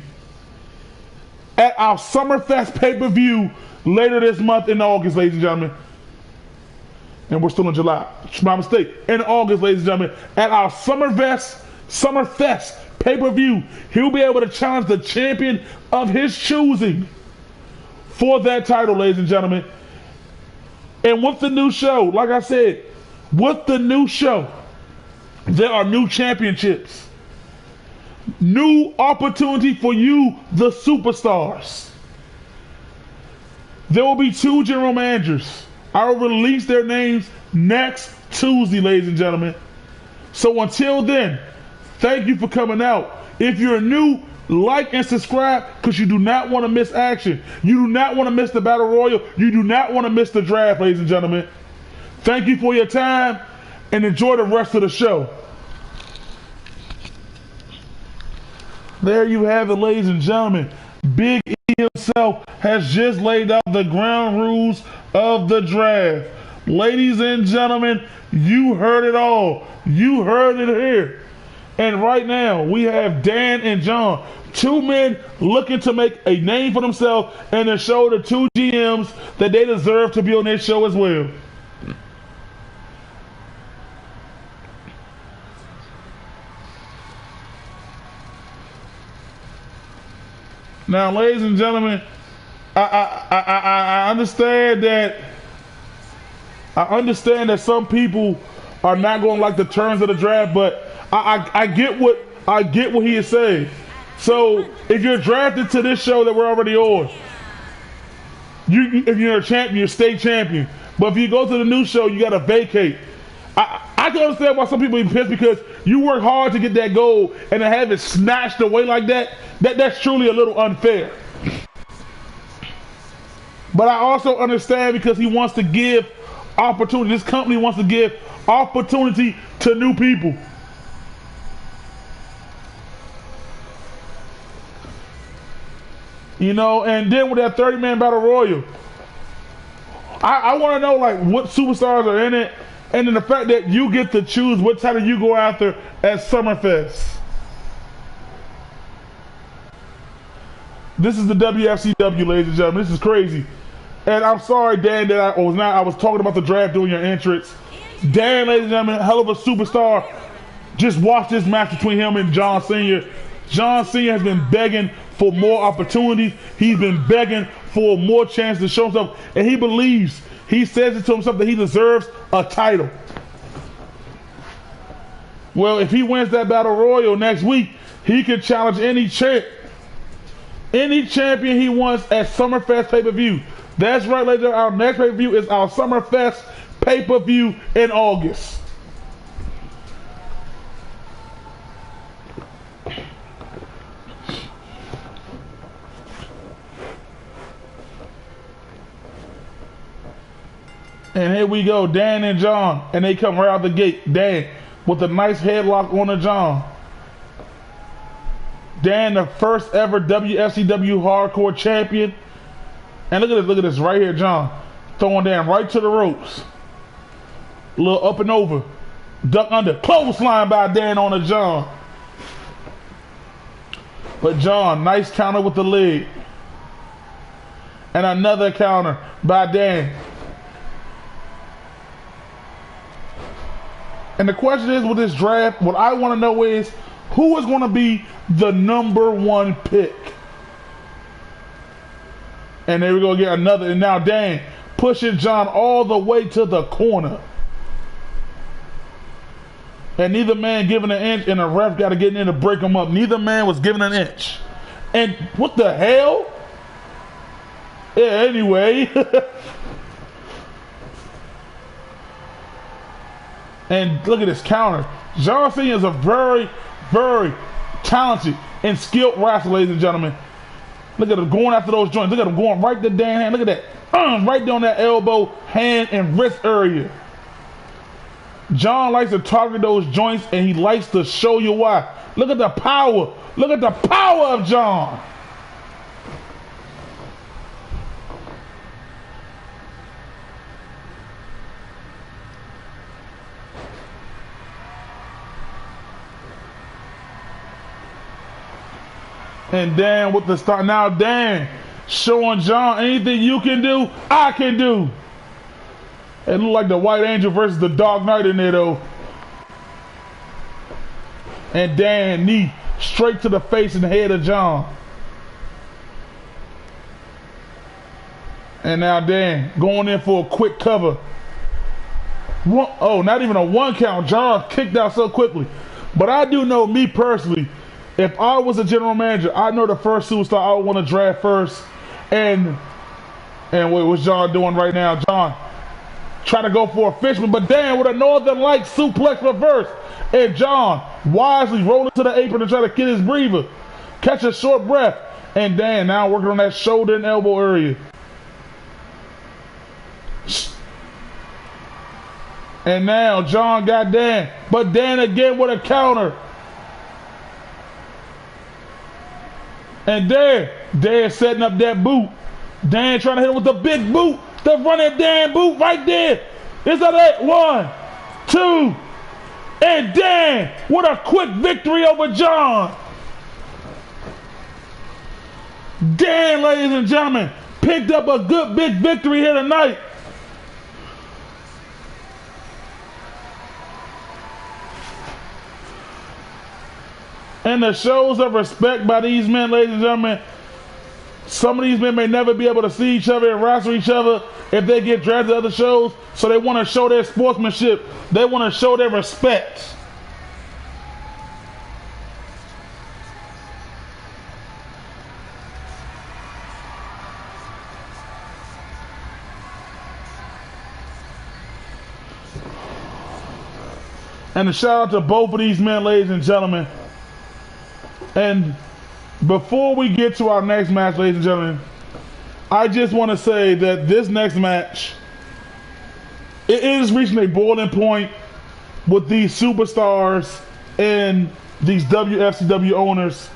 at our Summerfest pay-per-view later this month in August, ladies and gentlemen. And we're still in July. It's my mistake. In August, ladies and gentlemen, at our Summerfest pay-per-view, he'll be able to challenge the champion of his choosing for that title, ladies and gentlemen. And with the new show, like I said, with the new show, there are new championships. New opportunity for you, the superstars. There will be 2 general managers. I will release their names next Tuesday, ladies and gentlemen. So until then, thank you for coming out. If you're new, like and subscribe, because you do not want to miss action. You do not want to miss the Battle Royal. You do not want to miss the draft, ladies and gentlemen. Thank you for your time, and enjoy the rest of the show. There you have it, ladies and gentlemen. Big E himself has just laid out the ground rules of the draft. Ladies and gentlemen, you heard it all. You heard it here. And right now, we have Dan and John, 2 men looking to make a name for themselves and to show the 2 GMs that they deserve to be on this show as well. Now, ladies and gentlemen, I understand that some people are not going to like the terms of the draft, but I get what he is saying. So if you're drafted to this show that we're already on, if you're a champion, you're a state champion. But if you go to the new show, you got to vacate. I can understand why some people are pissed, because you work hard to get that gold, and to have it snatched away like that's truly a little unfair. But I also understand, because he wants to give opportunity. This company wants to give opportunity to new people. You know, and then with that 30-man battle royal, I want to know, like, what superstars are in it, and then the fact that you get to choose what title you go after at Summerfest. This is the WFCW, ladies and gentlemen. This is crazy. And I'm sorry, Dan, that I was talking about the draft during your entrance. Dan, ladies and gentlemen, hell of a superstar. Just watch this match between him and John Sr. John Sr. has been begging for more opportunities. He's been begging for more chance to show himself. And he believes, he says it to himself, that he deserves a title. Well, if he wins that Battle Royal next week, he can challenge any champion he wants at Summerfest pay-per-view. That's right, ladies and gentlemen. Our next pay-per-view is our Summerfest pay-per-view in August. And here we go, Dan and John, and they come right out the gate. Dan with a nice headlock on the John. Dan, the first ever WFCW Hardcore Champion. And look at this right here, John. Throwing Dan right to the ropes. A little up and over. Duck under. Clothesline by Dan on the John. But John, nice counter with the leg. And another counter by Dan. And the question is, with this draft, what I want to know is, who is going to be the #1 pick? And there we go, get another. And now Dan pushing John all the way to the corner. And neither man giving an inch, and the ref got to get in to break them up. Neither man was giving an inch. And what the hell? Yeah, anyway. And look at this counter. John Cena is a very, very talented and skilled wrestler, ladies and gentlemen. Look at him going after those joints. Look at him going right to the damn hand. Look at that. Right down that elbow, hand, and wrist area. John likes to target those joints, and he likes to show you why. Look at the power. Look at the power of John. And Dan with the start. Now Dan showing John, anything you can do, I can do. It looked like the White Angel versus the Dark Knight in there though. And Dan knee straight to the face and head of John. And now Dan going in for a quick cover. Oh, not even a one count. John kicked out so quickly. But I do know, me personally, if I was a general manager, I know the first superstar I would want to draft first. And what's John doing right now? John trying to go for a Fishman, but Dan with a Northern Light suplex reverse. And John wisely rolling to the apron to try to get his breather. Catch a short breath. And Dan now working on that shoulder and elbow area. And now John got Dan, but Dan again with a counter. And Dan setting up that boot. Dan trying to hit him with the big boot. The running Dan boot right there. Is that it? 1, 2. And Dan with a quick victory over John. Dan, ladies and gentlemen, picked up a good big victory here tonight. And the shows of respect by these men, ladies and gentlemen. Some of these men may never be able to see each other and wrestle each other if they get drafted to other shows. So they want to show their sportsmanship. They want to show their respect. And a shout out to both of these men, ladies and gentlemen. And before we get to our next match, ladies and gentlemen, I just want to say that this next match, it is reaching a boiling point with these superstars and these WFCW owners.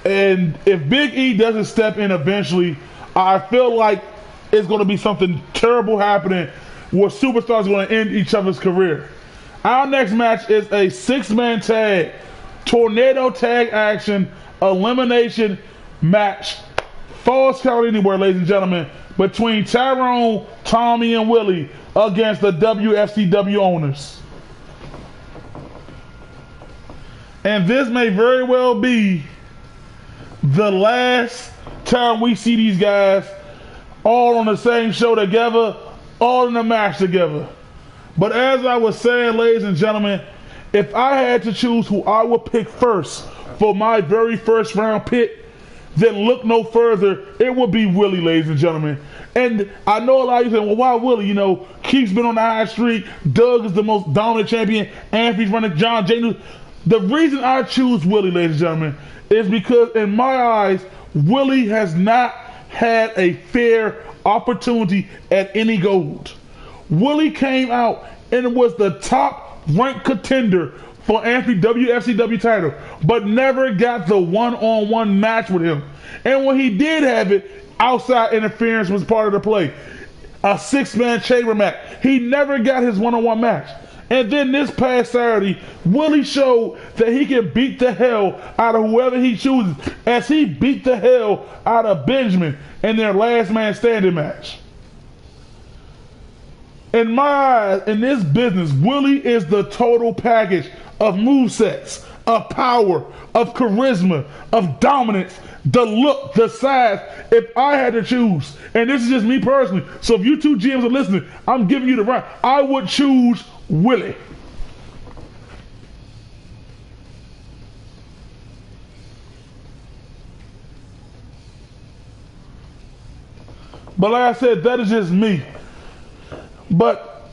And if Big E doesn't step in eventually, I feel like it's going to be something terrible happening where superstars are going to end each other's career. Our next match is a 6-man tag, tornado tag action, elimination match, falls count anywhere, ladies and gentlemen, between Tyrone, Tommy, and Willie against the WFCW owners. And this may very well be the last time we see these guys all on the same show together, all in a match together. But as I was saying, ladies and gentlemen, if I had to choose who I would pick first for my very first round pick, then look no further, it would be Willie, ladies and gentlemen. And I know a lot of you saying, well, why Willie? You know, Keith's been on the high street, Doug is the most dominant champion, Anthony's running, John James. The reason I choose Willie, ladies and gentlemen, is because in my eyes, Willie has not had a fair opportunity at any gold. Willie came out and was the top ranked contender for Anthony WFCW title, but never got the one-on-one match with him. And when he did have it, outside interference was part of the play. A 6-man chamber match. He never got his one-on-one match. And then this past Saturday, Willie showed that he can beat the hell out of whoever he chooses, as he beat the hell out of Benjamin in their last man standing match. In my eyes, in this business, Willie is the total package of movesets, of power, of charisma, of dominance, the look, the size. If I had to choose, and this is just me personally, so if you two GMs are listening, I'm giving you the right, I would choose Willie. But like I said, that is just me. But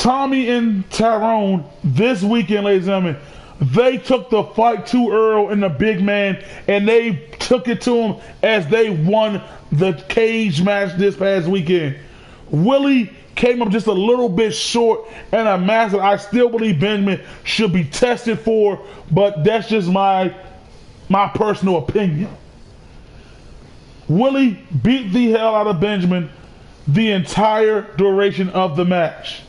Tommy and Tyrone this weekend, ladies and gentlemen, they took the fight to Earl and the big man, and they took it to him as they won the cage match this past weekend. Willie came up just a little bit short in a match that I still believe Benjamin should be tested for, but that's just my personal opinion. Willie beat the hell out of Benjamin the entire duration of the match.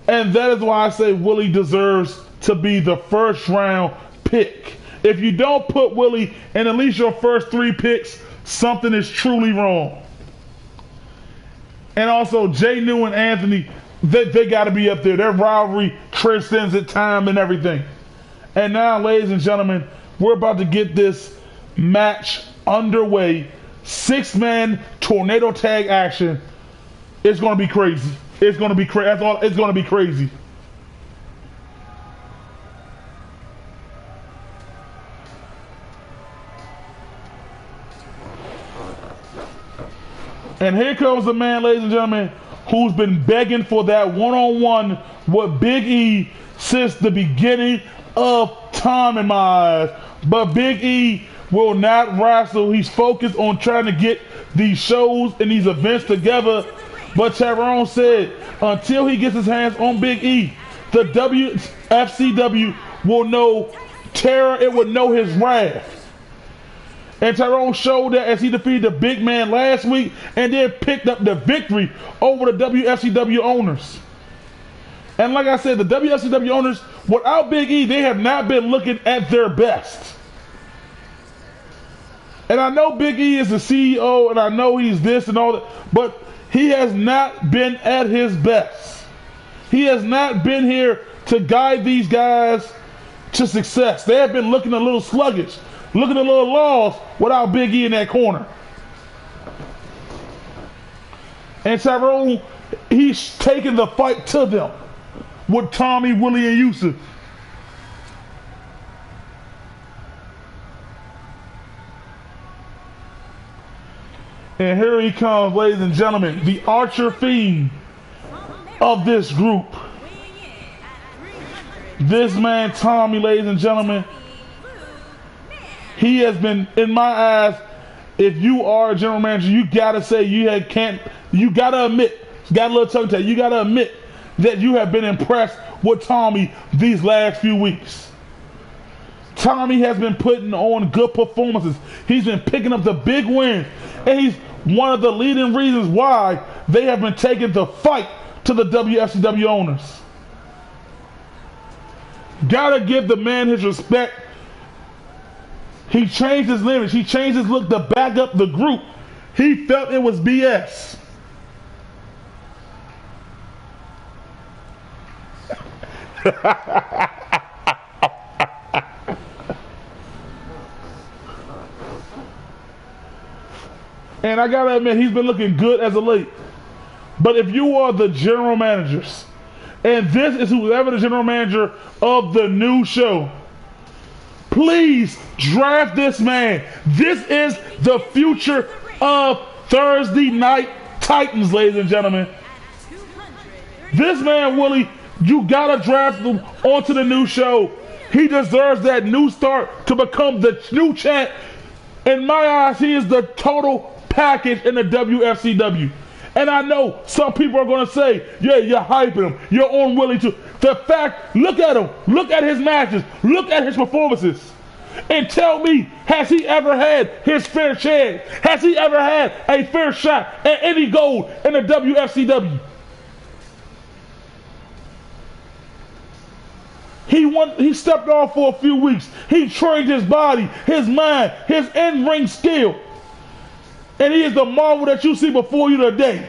And that is why I say Willie deserves to be the first round pick. If you don't put Willie in at least your first 3 picks, something is truly wrong. And also, Jay New and Anthony, they got to be up there. Their rivalry transcends at time and everything. And now, ladies and gentlemen, we're about to get this match underway. 6-man tornado tag action. It's going to be crazy. It's going to be crazy. That's all. It's going to be crazy. And here comes the man, ladies and gentlemen, who's been begging for that one-on-one with Big E since the beginning of time in my eyes. But Big E will not wrestle. He's focused on trying to get these shows and these events together. But Tyrone said until he gets his hands on Big E, the WFCW will know terror. It will know his wrath. And Tyrone showed that as he defeated the big man last week and then picked up the victory over the WFCW owners. And like I said, the WFCW owners, without Big E, they have not been looking at their best. And I know Big E is the CEO and I know he's this and all that, but he has not been at his best. He has not been here to guide these guys to success. They have been looking a little sluggish, looking a little lost without Big E in that corner. And Tyrone, he's taking the fight to them with Tommy, Willie, and Yusuf. And here he comes, ladies and gentlemen, the Archer Fiend of this group. This man, Tommy, ladies and gentlemen, he has been, in my eyes, if you are a general manager, you gotta say you gotta admit, got a little tongue tie, you gotta admit that you have been impressed with Tommy these last few weeks. Tommy has been putting on good performances. He's been picking up the big wins, and he's one of the leading reasons why they have been taking the fight to the WFCW owners. Gotta give the man his respect. He changed his image. He changed his look to back up the group. He felt it was BS. And I gotta admit, he's been looking good as of late. But if you are the general managers, and this is whoever the general manager of the new show, please draft this man. This is the future of Thursday Night Titans, ladies and gentlemen. This man, Willie, you gotta draft him onto the new show. He deserves that new start to become the new champ. In my eyes, he is the total package in the WFCW. And I know some people are going to say, yeah, you're hyping him. You're on Willie too. The fact, look at him. Look at his matches. Look at his performances. And tell me, has he ever had his fair chance? Has he ever had a fair shot at any gold in the WFCW? He stepped off for a few weeks. He trained his body, his mind, his in-ring skill. And he is the marvel that you see before you today.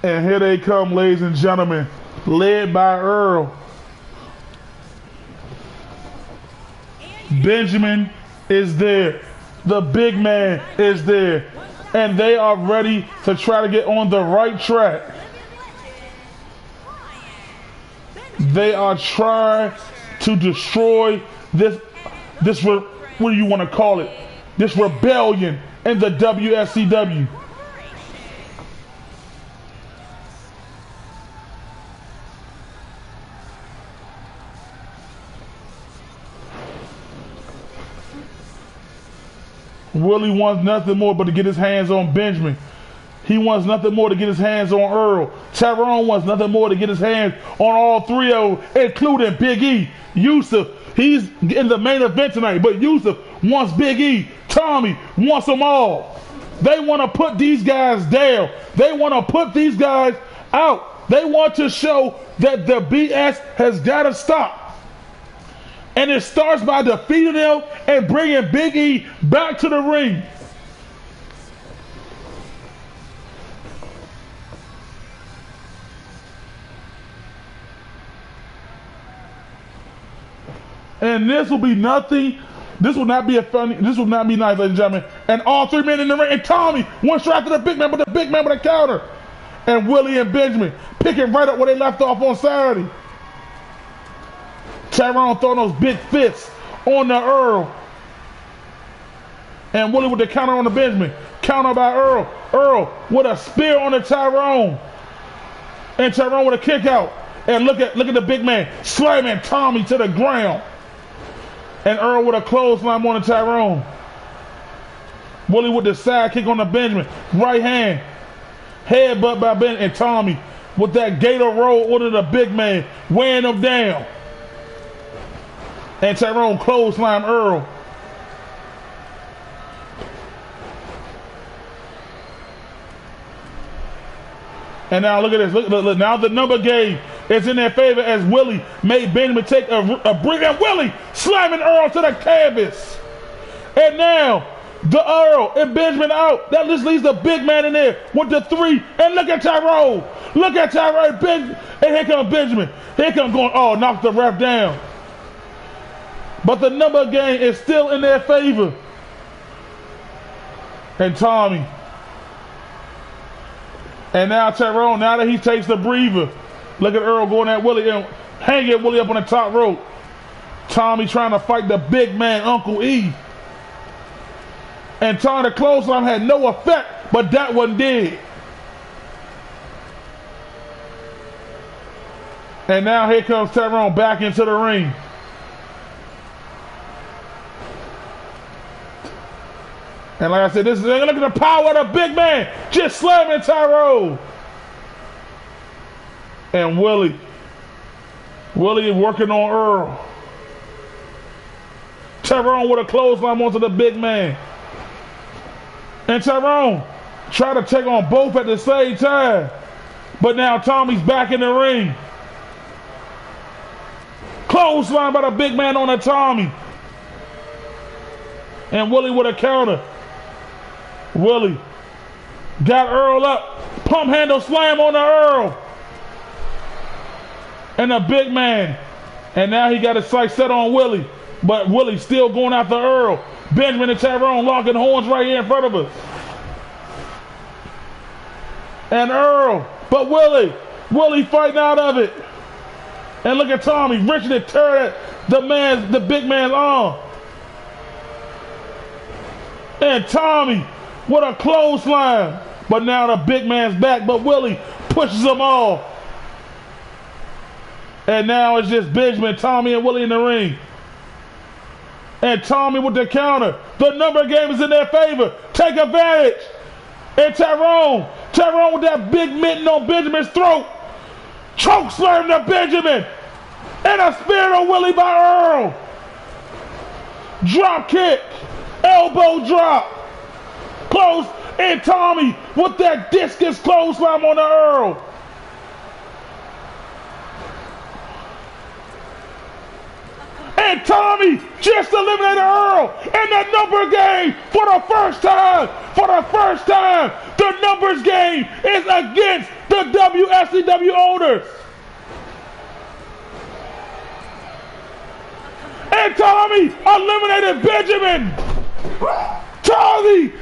And here they come, ladies and gentlemen, led by Earl. Benjamin is there. The big man is there. And they are ready to try to get on the right track. They are trying to destroy this what do you want to call it? This rebellion in the WFCW. Willie wants nothing more but to get his hands on Benjamin. He wants nothing more to get his hands on Earl. Tyrone wants nothing more to get his hands on all three of them, including Big E. Yusuf, he's in the main event tonight, but Yusuf wants Big E. Tommy wants them all. They want to put these guys down. They want to put these guys out. They want to show that the BS has got to stop. And it starts by defeating them and bringing Big E back to the ring. And this will be nothing. This will not be nice, ladies and gentlemen. And all three men in the ring. And Tommy, one strike to the big man, but the big man with a counter. And Willie and Benjamin picking right up where they left off on Saturday. Tyrone throwing those big fists on the Earl. And Willie with the counter on the Benjamin. Counter by Earl. Earl with a spear on the Tyrone. And Tyrone with a kick out. And look at the big man slamming Tommy to the ground. And Earl with a clothesline on the Tyrone. Willie with the side kick on the Benjamin. Right hand. Headbutt by Ben. And Tommy with that gator roll under the big man. Weighing him down. And Tyrone clothesline Earl. And now look at this. Look, now the number game is in their favor as Willie made Benjamin take a break. And Willie slamming Earl to the canvas. And now the Earl and Benjamin out. That just leaves the big man in there with the three. And look at Tyrone. Look at Tyrone. And here comes Benjamin. Here comes going, oh, knock the ref down. But the number game is still in their favor. And Tommy. And now Tyrone, now that he takes the breather. Look at Earl going at Willie and hanging Willie up on the top rope. Tommy trying to fight the big man, Uncle E. And Tommy, the clothesline had no effect, but that one did. And now here comes Tyrone back into the ring. And like I said, look at the power of the big man just slamming Tyrone. And Willie working on Earl. Tyrone with a clothesline onto the big man. And Tyrone try to take on both at the same time. But now Tommy's back in the ring. Clothesline by the big man on the Tommy. And Willie with a counter. Willie got Earl up. Pump handle slam on the Earl. And the big man. And now he got his sight set on Willie. But Willie still going after Earl. Benjamin and Tyrone locking horns right here in front of us. And Earl. But Willie fighting out of it. And look at Tommy. Richard had turned the big man's arm. And Tommy with a clothesline. But now the big man's back. But Willie pushes them off. And now it's just Benjamin, Tommy, and Willie in the ring. And Tommy with the counter. The number game is in their favor. Take advantage. And Tyrone with that big mitten on Benjamin's throat. Choke slam to Benjamin. And a spear to Willie by Earl. Drop kick. Elbow drop. Close. And Tommy with that discus clothesline on the Earl. And Tommy just eliminated Earl in the number game for the first time. For the first time, the numbers game is against the WFCW owners. And Tommy eliminated Benjamin. Tommy, 2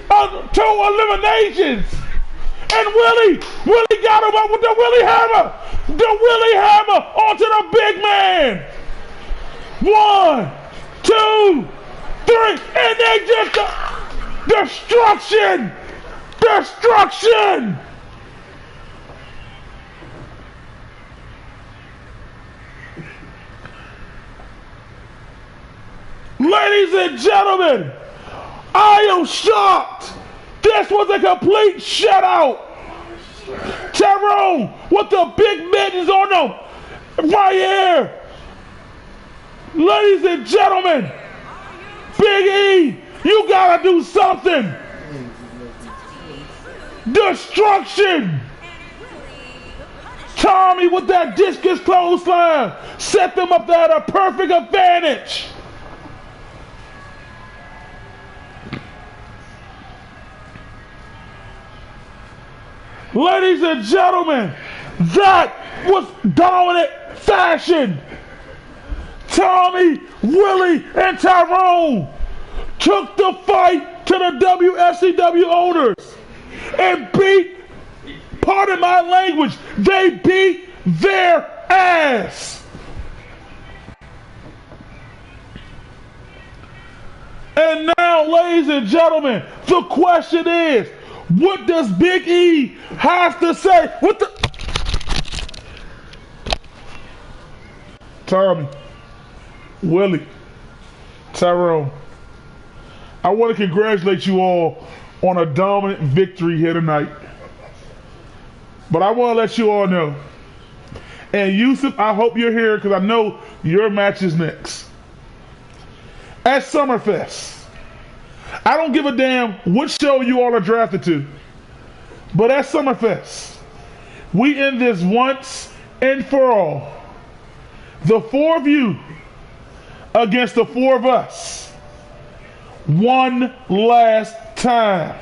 eliminations. And Willie got him up with the Willie Hammer. The Willie Hammer onto the big man. 1, 2, 3, and they just destruction. Destruction. Ladies and gentlemen, I am shocked. This was a complete shutout. Tyrone with the big mittens on them right here. Ladies and gentlemen, Big E, you gotta do something. Destruction. Tommy with that discus clothesline set them up at a perfect advantage. Ladies and gentlemen, that was dominant fashion. Tommy, Willie, and Tyrone took the fight to the WFCW owners and beat, pardon my language, they beat their ass. And now, ladies and gentlemen, the question is, what does Big E have to say? What the? Tommy, Willie, Tyrone, I want to congratulate you all on a dominant victory here tonight. But I want to let you all know, and Yusuf, I hope you're here because I know your match is next. At Summerfest, I don't give a damn which show you all are drafted to, but at Summerfest, we end this once and for all. The 4 of you against the 4 of us. One last time.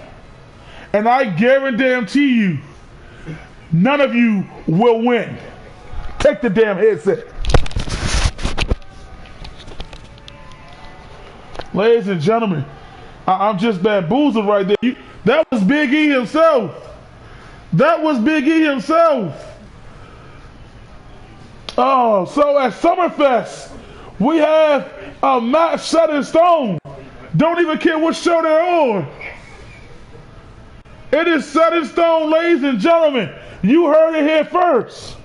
And I guarantee you, none of you will win. Take the damn headset. Ladies and gentlemen, I'm just bamboozled right there. That was Big E himself. That was Big E himself. Oh, so at Summerfest, we have a match set in stone. Don't even care what show they're on. It is set in stone, ladies and gentlemen. You heard it here first.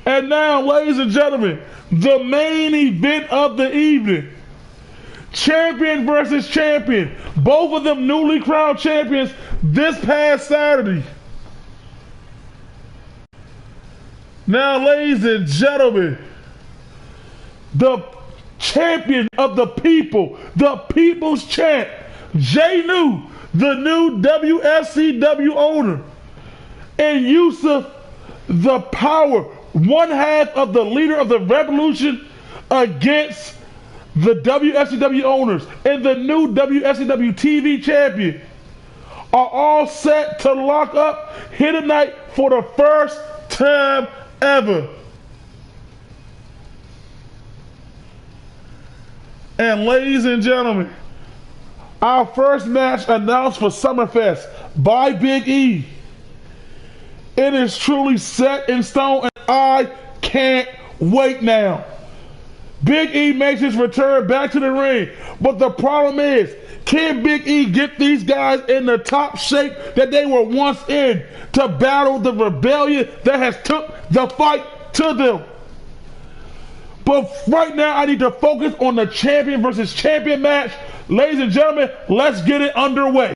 And now, ladies and gentlemen, the main event of the evening. Champion versus champion. Both of them newly crowned champions this past Saturday. Now, ladies and gentlemen, the champion of the people, the people's champ, Jay New, the new WFCW owner, and Yusuf, the power, one half of the leader of the revolution against the WFCW owners and the new WFCW TV champion, are all set to lock up here tonight for the first time ever. And ladies and gentlemen, our first match announced for Summerfest by Big E. It is truly set in stone and I can't wait now. Big E makes his return back to the ring, but the problem is, can Big E get these guys in the top shape that they were once in to battle the rebellion that has took the fight to them? But right now, I need to focus on the champion versus champion match. Ladies and gentlemen, let's get it underway.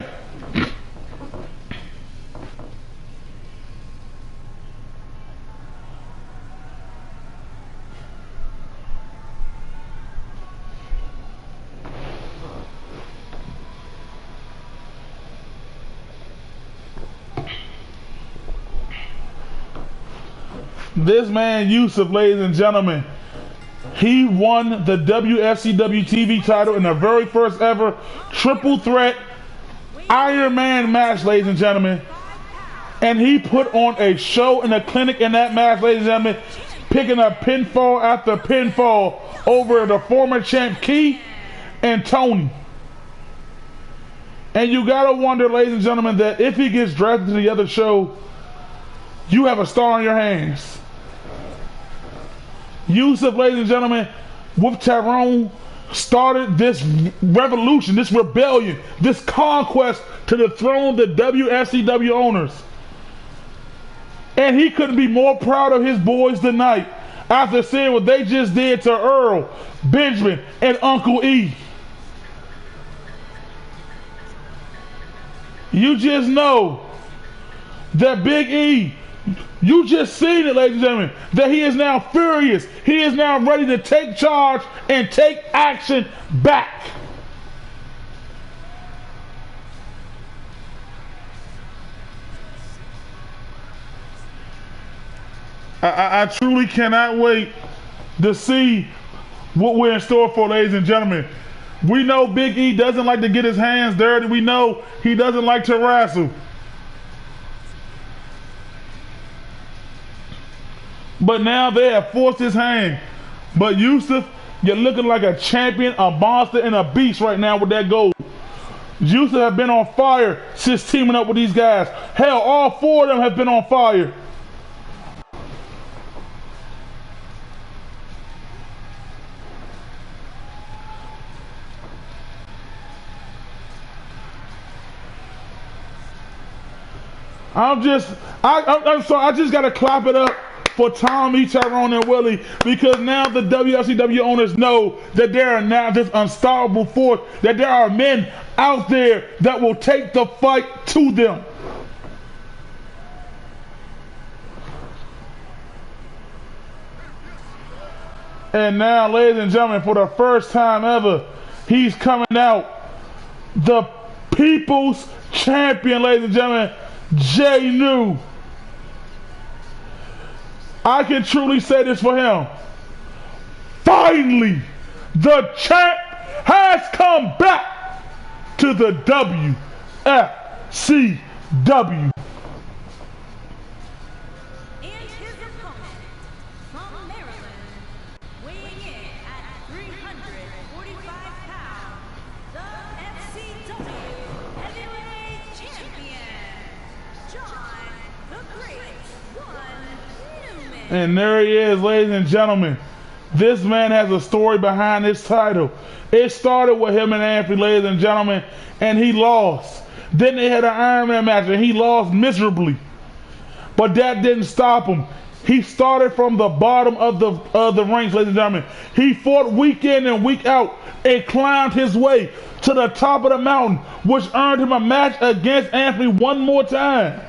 This man, Yusuf, ladies and gentlemen, he won the WFCW TV title in the very first ever triple threat Iron Man match, ladies and gentlemen. And he put on a show and a clinic in that match, ladies and gentlemen, picking up pinfall after pinfall over the former champ Keith and Tony. And you gotta wonder, ladies and gentlemen, that if he gets drafted to the other show, you have a star on your hands. Yusuf, ladies and gentlemen, with Tyrone, started this revolution, this rebellion, this conquest to the throne of the WFCW owners. And he couldn't be more proud of his boys tonight after seeing what they just did to Earl, Benjamin, and Uncle E. You just know that Big E, you just seen it, ladies and gentlemen, that he is now furious. He is now ready to take charge and take action back. I truly cannot wait to see what we're in store for, ladies and gentlemen. We know Big E doesn't like to get his hands dirty. We know he doesn't like to wrestle. But now they have forced his hand. But Yusuf, you're looking like a champion, a monster, and a beast right now with that gold. Yusuf have been on fire since teaming up with these guys. Hell, all four of them have been on fire. I'm sorry, I just gotta clap it up for Tommy, Tyrone, and Willie, because now the WFCW owners know that there are now this unstoppable force, that there are men out there that will take the fight to them. And now, ladies and gentlemen, for the first time ever, he's coming out, the People's Champion, ladies and gentlemen, Jay New. I can truly say this for him. Finally, the champ has come back to the WFCW. And his opponent, from Maryland, weighing in at 345 pounds, the FCW Heavyweight Champion, John the Great One Newman. And there he is, ladies and gentlemen. This man has a story behind his title. It started with him and Anthony, ladies and gentlemen, and he lost. Then they had an Iron Man match, and he lost miserably. But that didn't stop him. He started from the bottom of the ranks, ladies and gentlemen. He fought week in and week out and climbed his way to the top of the mountain, which earned him a match against Anthony one more time.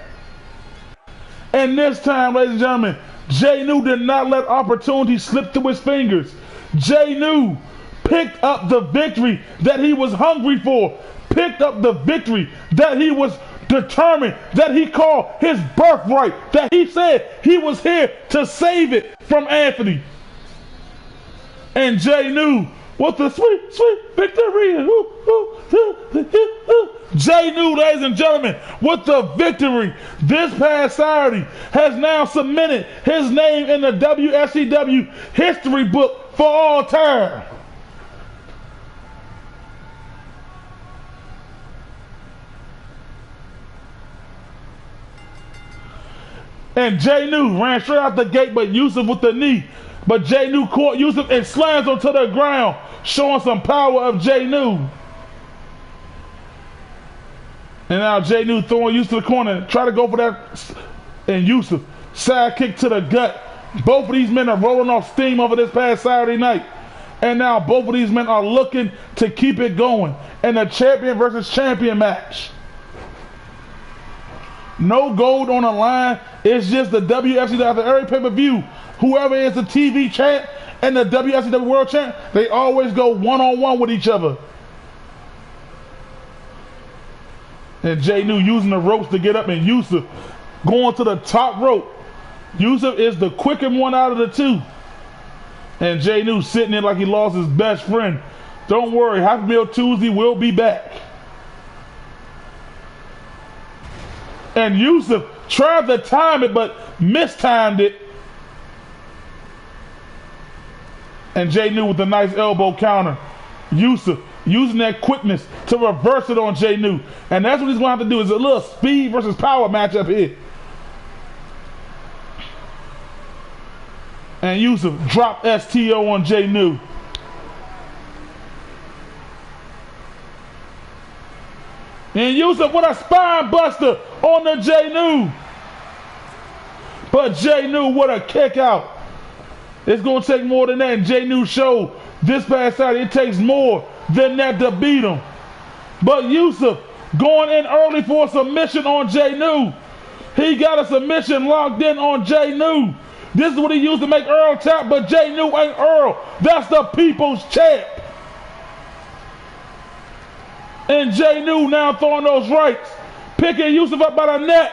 And this time, ladies and gentlemen, Jay New did not let opportunity slip through his fingers. Jay New picked up the victory that he was hungry for, picked up the victory that he was determined, that he called his birthright, that he said he was here to save it from Anthony. And Jay New, with the sweet, sweet victory. Jay New, ladies and gentlemen, with the victory this past Saturday, has now cemented his name in the WFCW history book for all time. And Jay New ran straight out the gate, but Yusuf with the knee. But Jay New caught Yusuf and slams him to the ground, showing some power of Jay New. And now Jay New throwing Yusuf to the corner, try to go for that, and Yusuf side kick to the gut. Both of these men are rolling off steam over this past Saturday night. And now both of these men are looking to keep it going in a champion versus champion match. No gold on the line. It's just the WFCW after every pay-per-view. Whoever is the TV champ and the WFCW world champ, they always go one-on-one with each other. And Jay New using the ropes to get up, and Yusuf going to the top rope. Yusuf is the quicker one out of the two. And Jay New sitting there like he lost his best friend. Don't worry, Happy Meal Tuesday will be back. And Yusuf tried to time it, but mistimed it. And Jay New with a nice elbow counter. Yusuf using that quickness to reverse it on Jay New. And that's what he's going to have to do, is a little speed versus power matchup here. And Yusuf drop STO on Jay New. And Yusuf with a spine buster on the Jay New. But Jay New with a kick out. It's going to take more than that. And Jay New showed this past Saturday it takes more than that to beat him. But Yusuf going in early for a submission on Jay New. He got a submission locked in on Jay New. This is what he used to make Earl tap, but Jay New ain't Earl. That's the people's champ. And Jay New now throwing those rights. Picking Yusuf up by the neck.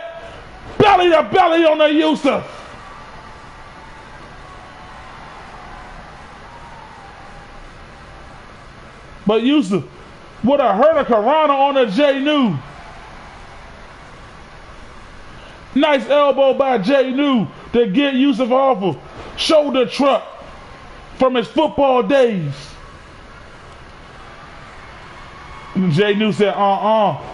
Belly to belly on the Yusuf. But Yusuf with a hurricanrana on the Jay New. Nice elbow by Jay New to get Yusuf off of shoulder truck from his football days. And Jay New said,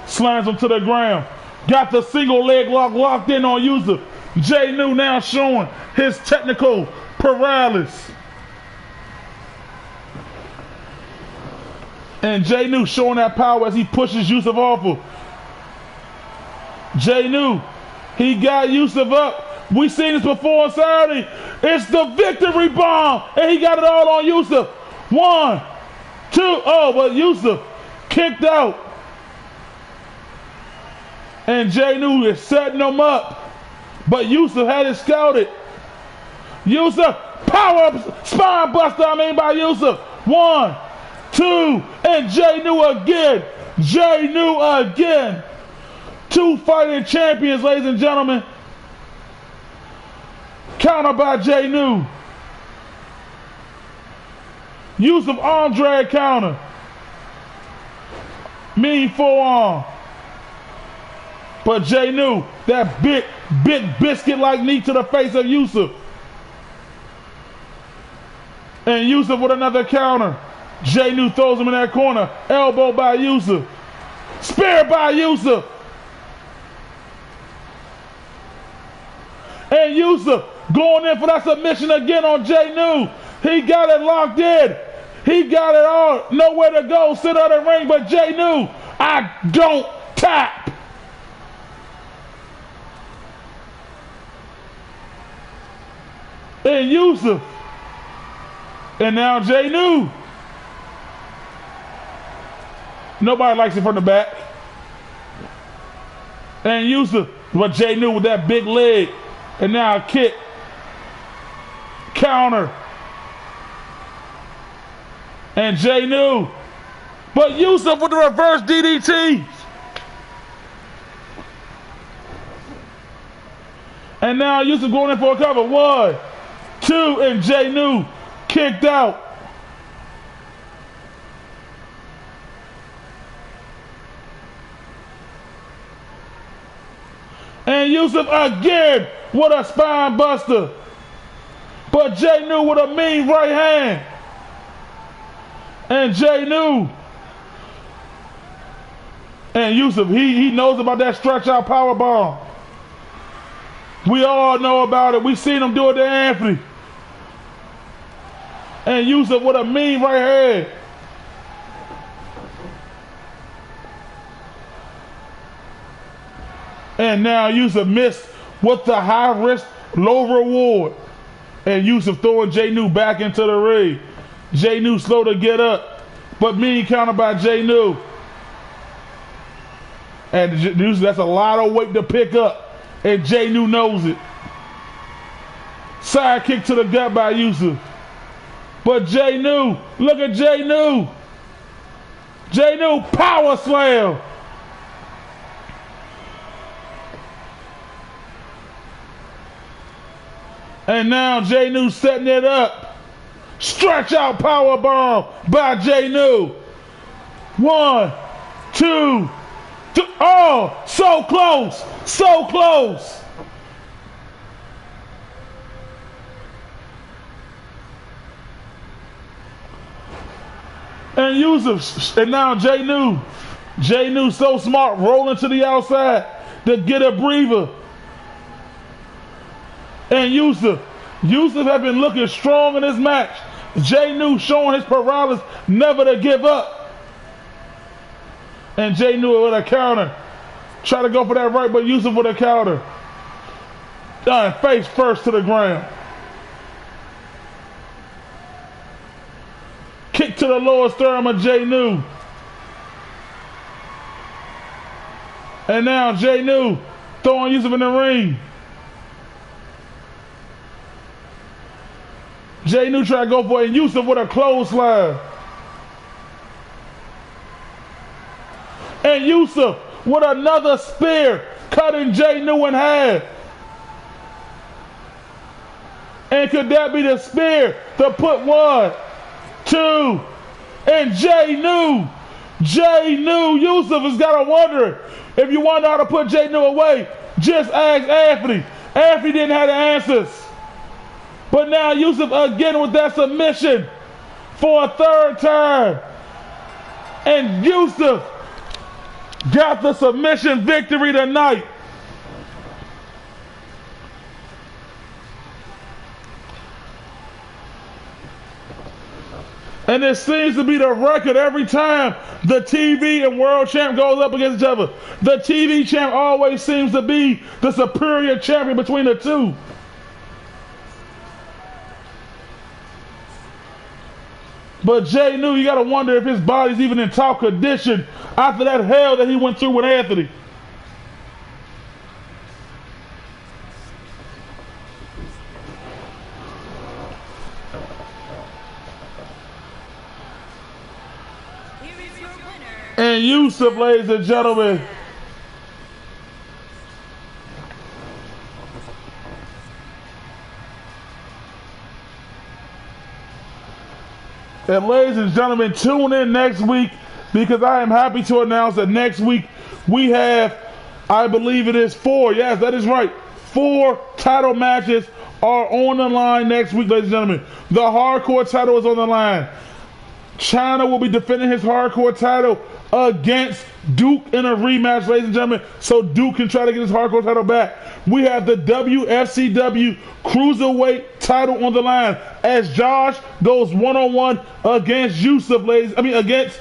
slams him to the ground. Got the single leg lock locked in on Yusuf. Jay New now showing his technical paralysis. And Jay New showing that power as he pushes Yusuf off of. Jay New, he got Yusuf up. We seen this before on Saturday. It's the victory bomb. And he got it all on Yusuf. 1, 2, but Yusuf kicked out. And Jay New is setting him up. But Yusuf had it scouted. Yusuf, power up, spine buster, by Yusuf. 1, 2, and Jay New again. Jay New again. 2 fighting champions, ladies and gentlemen. Counter by Jay New. Yusuf arm drag counter. Mean forearm. But Jay New, that big biscuit-like knee to the face of Yusuf. And Yusuf with another counter. Jay New throws him in that corner. Elbow by Yusuf. Spear by Yusuf. And Yusuf going in for that submission again on Jay New. He got it locked in. He got it all. Nowhere to go. Sit on the ring, but Jay New, I don't tap. And Yusuf. And now Jay New. Nobody likes it from the back. And Yusuf, but Jay New with that big leg. And now a kick. Counter. And Jay New. But Yusuf with the reverse DDT. And now Yusuf going in for a cover. 1, 2, and Jay New kicked out. And Yusuf again with a spine buster. But Jay New with a mean right hand. And Jay New. And Yusuf, he knows about that stretch out power bomb. We all know about it. We seen him do it to Anthony. And Yusuf with a mean right hand. And now Yusuf missed with the high risk, low reward. And Yusuf throwing Jay New back into the ring. Jay New slow to get up. But mean counter by Jay New. And Yusuf, that's a lot of weight to pick up. And Jay New knows it. Side kick to the gut by Yusuf. But Jay New, look at Jay New. Jay New power slam. And now Jay New setting it up. Stretch out power bomb by Jay New. 1, 2, 3. Oh, so close. So close. And Yusuf, and now Jay New. Jay New so smart, rolling to the outside to get a breather. And Yusuf have been looking strong in this match. Jay New showing his paralysis, never to give up. And Jay New with a counter. Try to go for that right, but Yusuf with a counter. Face first to the ground. Kick to the lower sternum of Jay New. And now Jay New throwing Yusuf in the ring. Jay New try to go for it, and Yusuf with a clothesline. And Yusuf with another spear, cutting Jay New in half. And could that be the spear to put 1, 2, and Jay New, Yusuf has got to wonder. If you wonder how to put Jay New away, just ask Anthony. Anthony didn't have the answers. But now Yusuf again with that submission for a third time. And Yusuf got the submission victory tonight. And it seems to be the record every time the TV and world champ goes up against each other. The TV champ always seems to be the superior champion between the two. But Jay New, you got to wonder if his body's even in top condition after that hell that he went through with Anthony. And Yusuf, ladies and gentlemen. And ladies and gentlemen, tune in next week, because I am happy to announce that next week we have, I believe it is 4. Yes, that is right. 4 title matches are on the line next week, ladies and gentlemen. The hardcore title is on the line. China will be defending his hardcore title against Duke in a rematch, ladies and gentlemen, so Duke can try to get his hardcore title back. We have the WFCW Cruiserweight title on the line as Josh goes one-on-one against against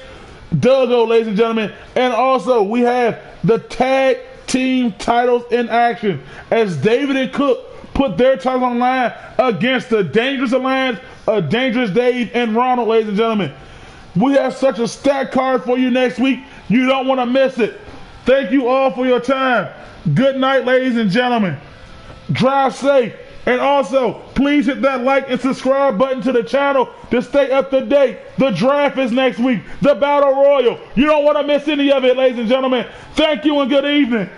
Duggo, ladies and gentlemen. And also we have the tag team titles in action as David and Cook put their titles on the line against the Dangerous Alliance of Dangerous Dave and Ronald, ladies and gentlemen. We have such a stacked card for you next week. You don't want to miss it. Thank you all for your time. Good night, ladies and gentlemen. Drive safe. And also, please hit that like and subscribe button to the channel to stay up to date. The draft is next week. The Battle Royal. You don't want to miss any of it, ladies and gentlemen. Thank you and good evening.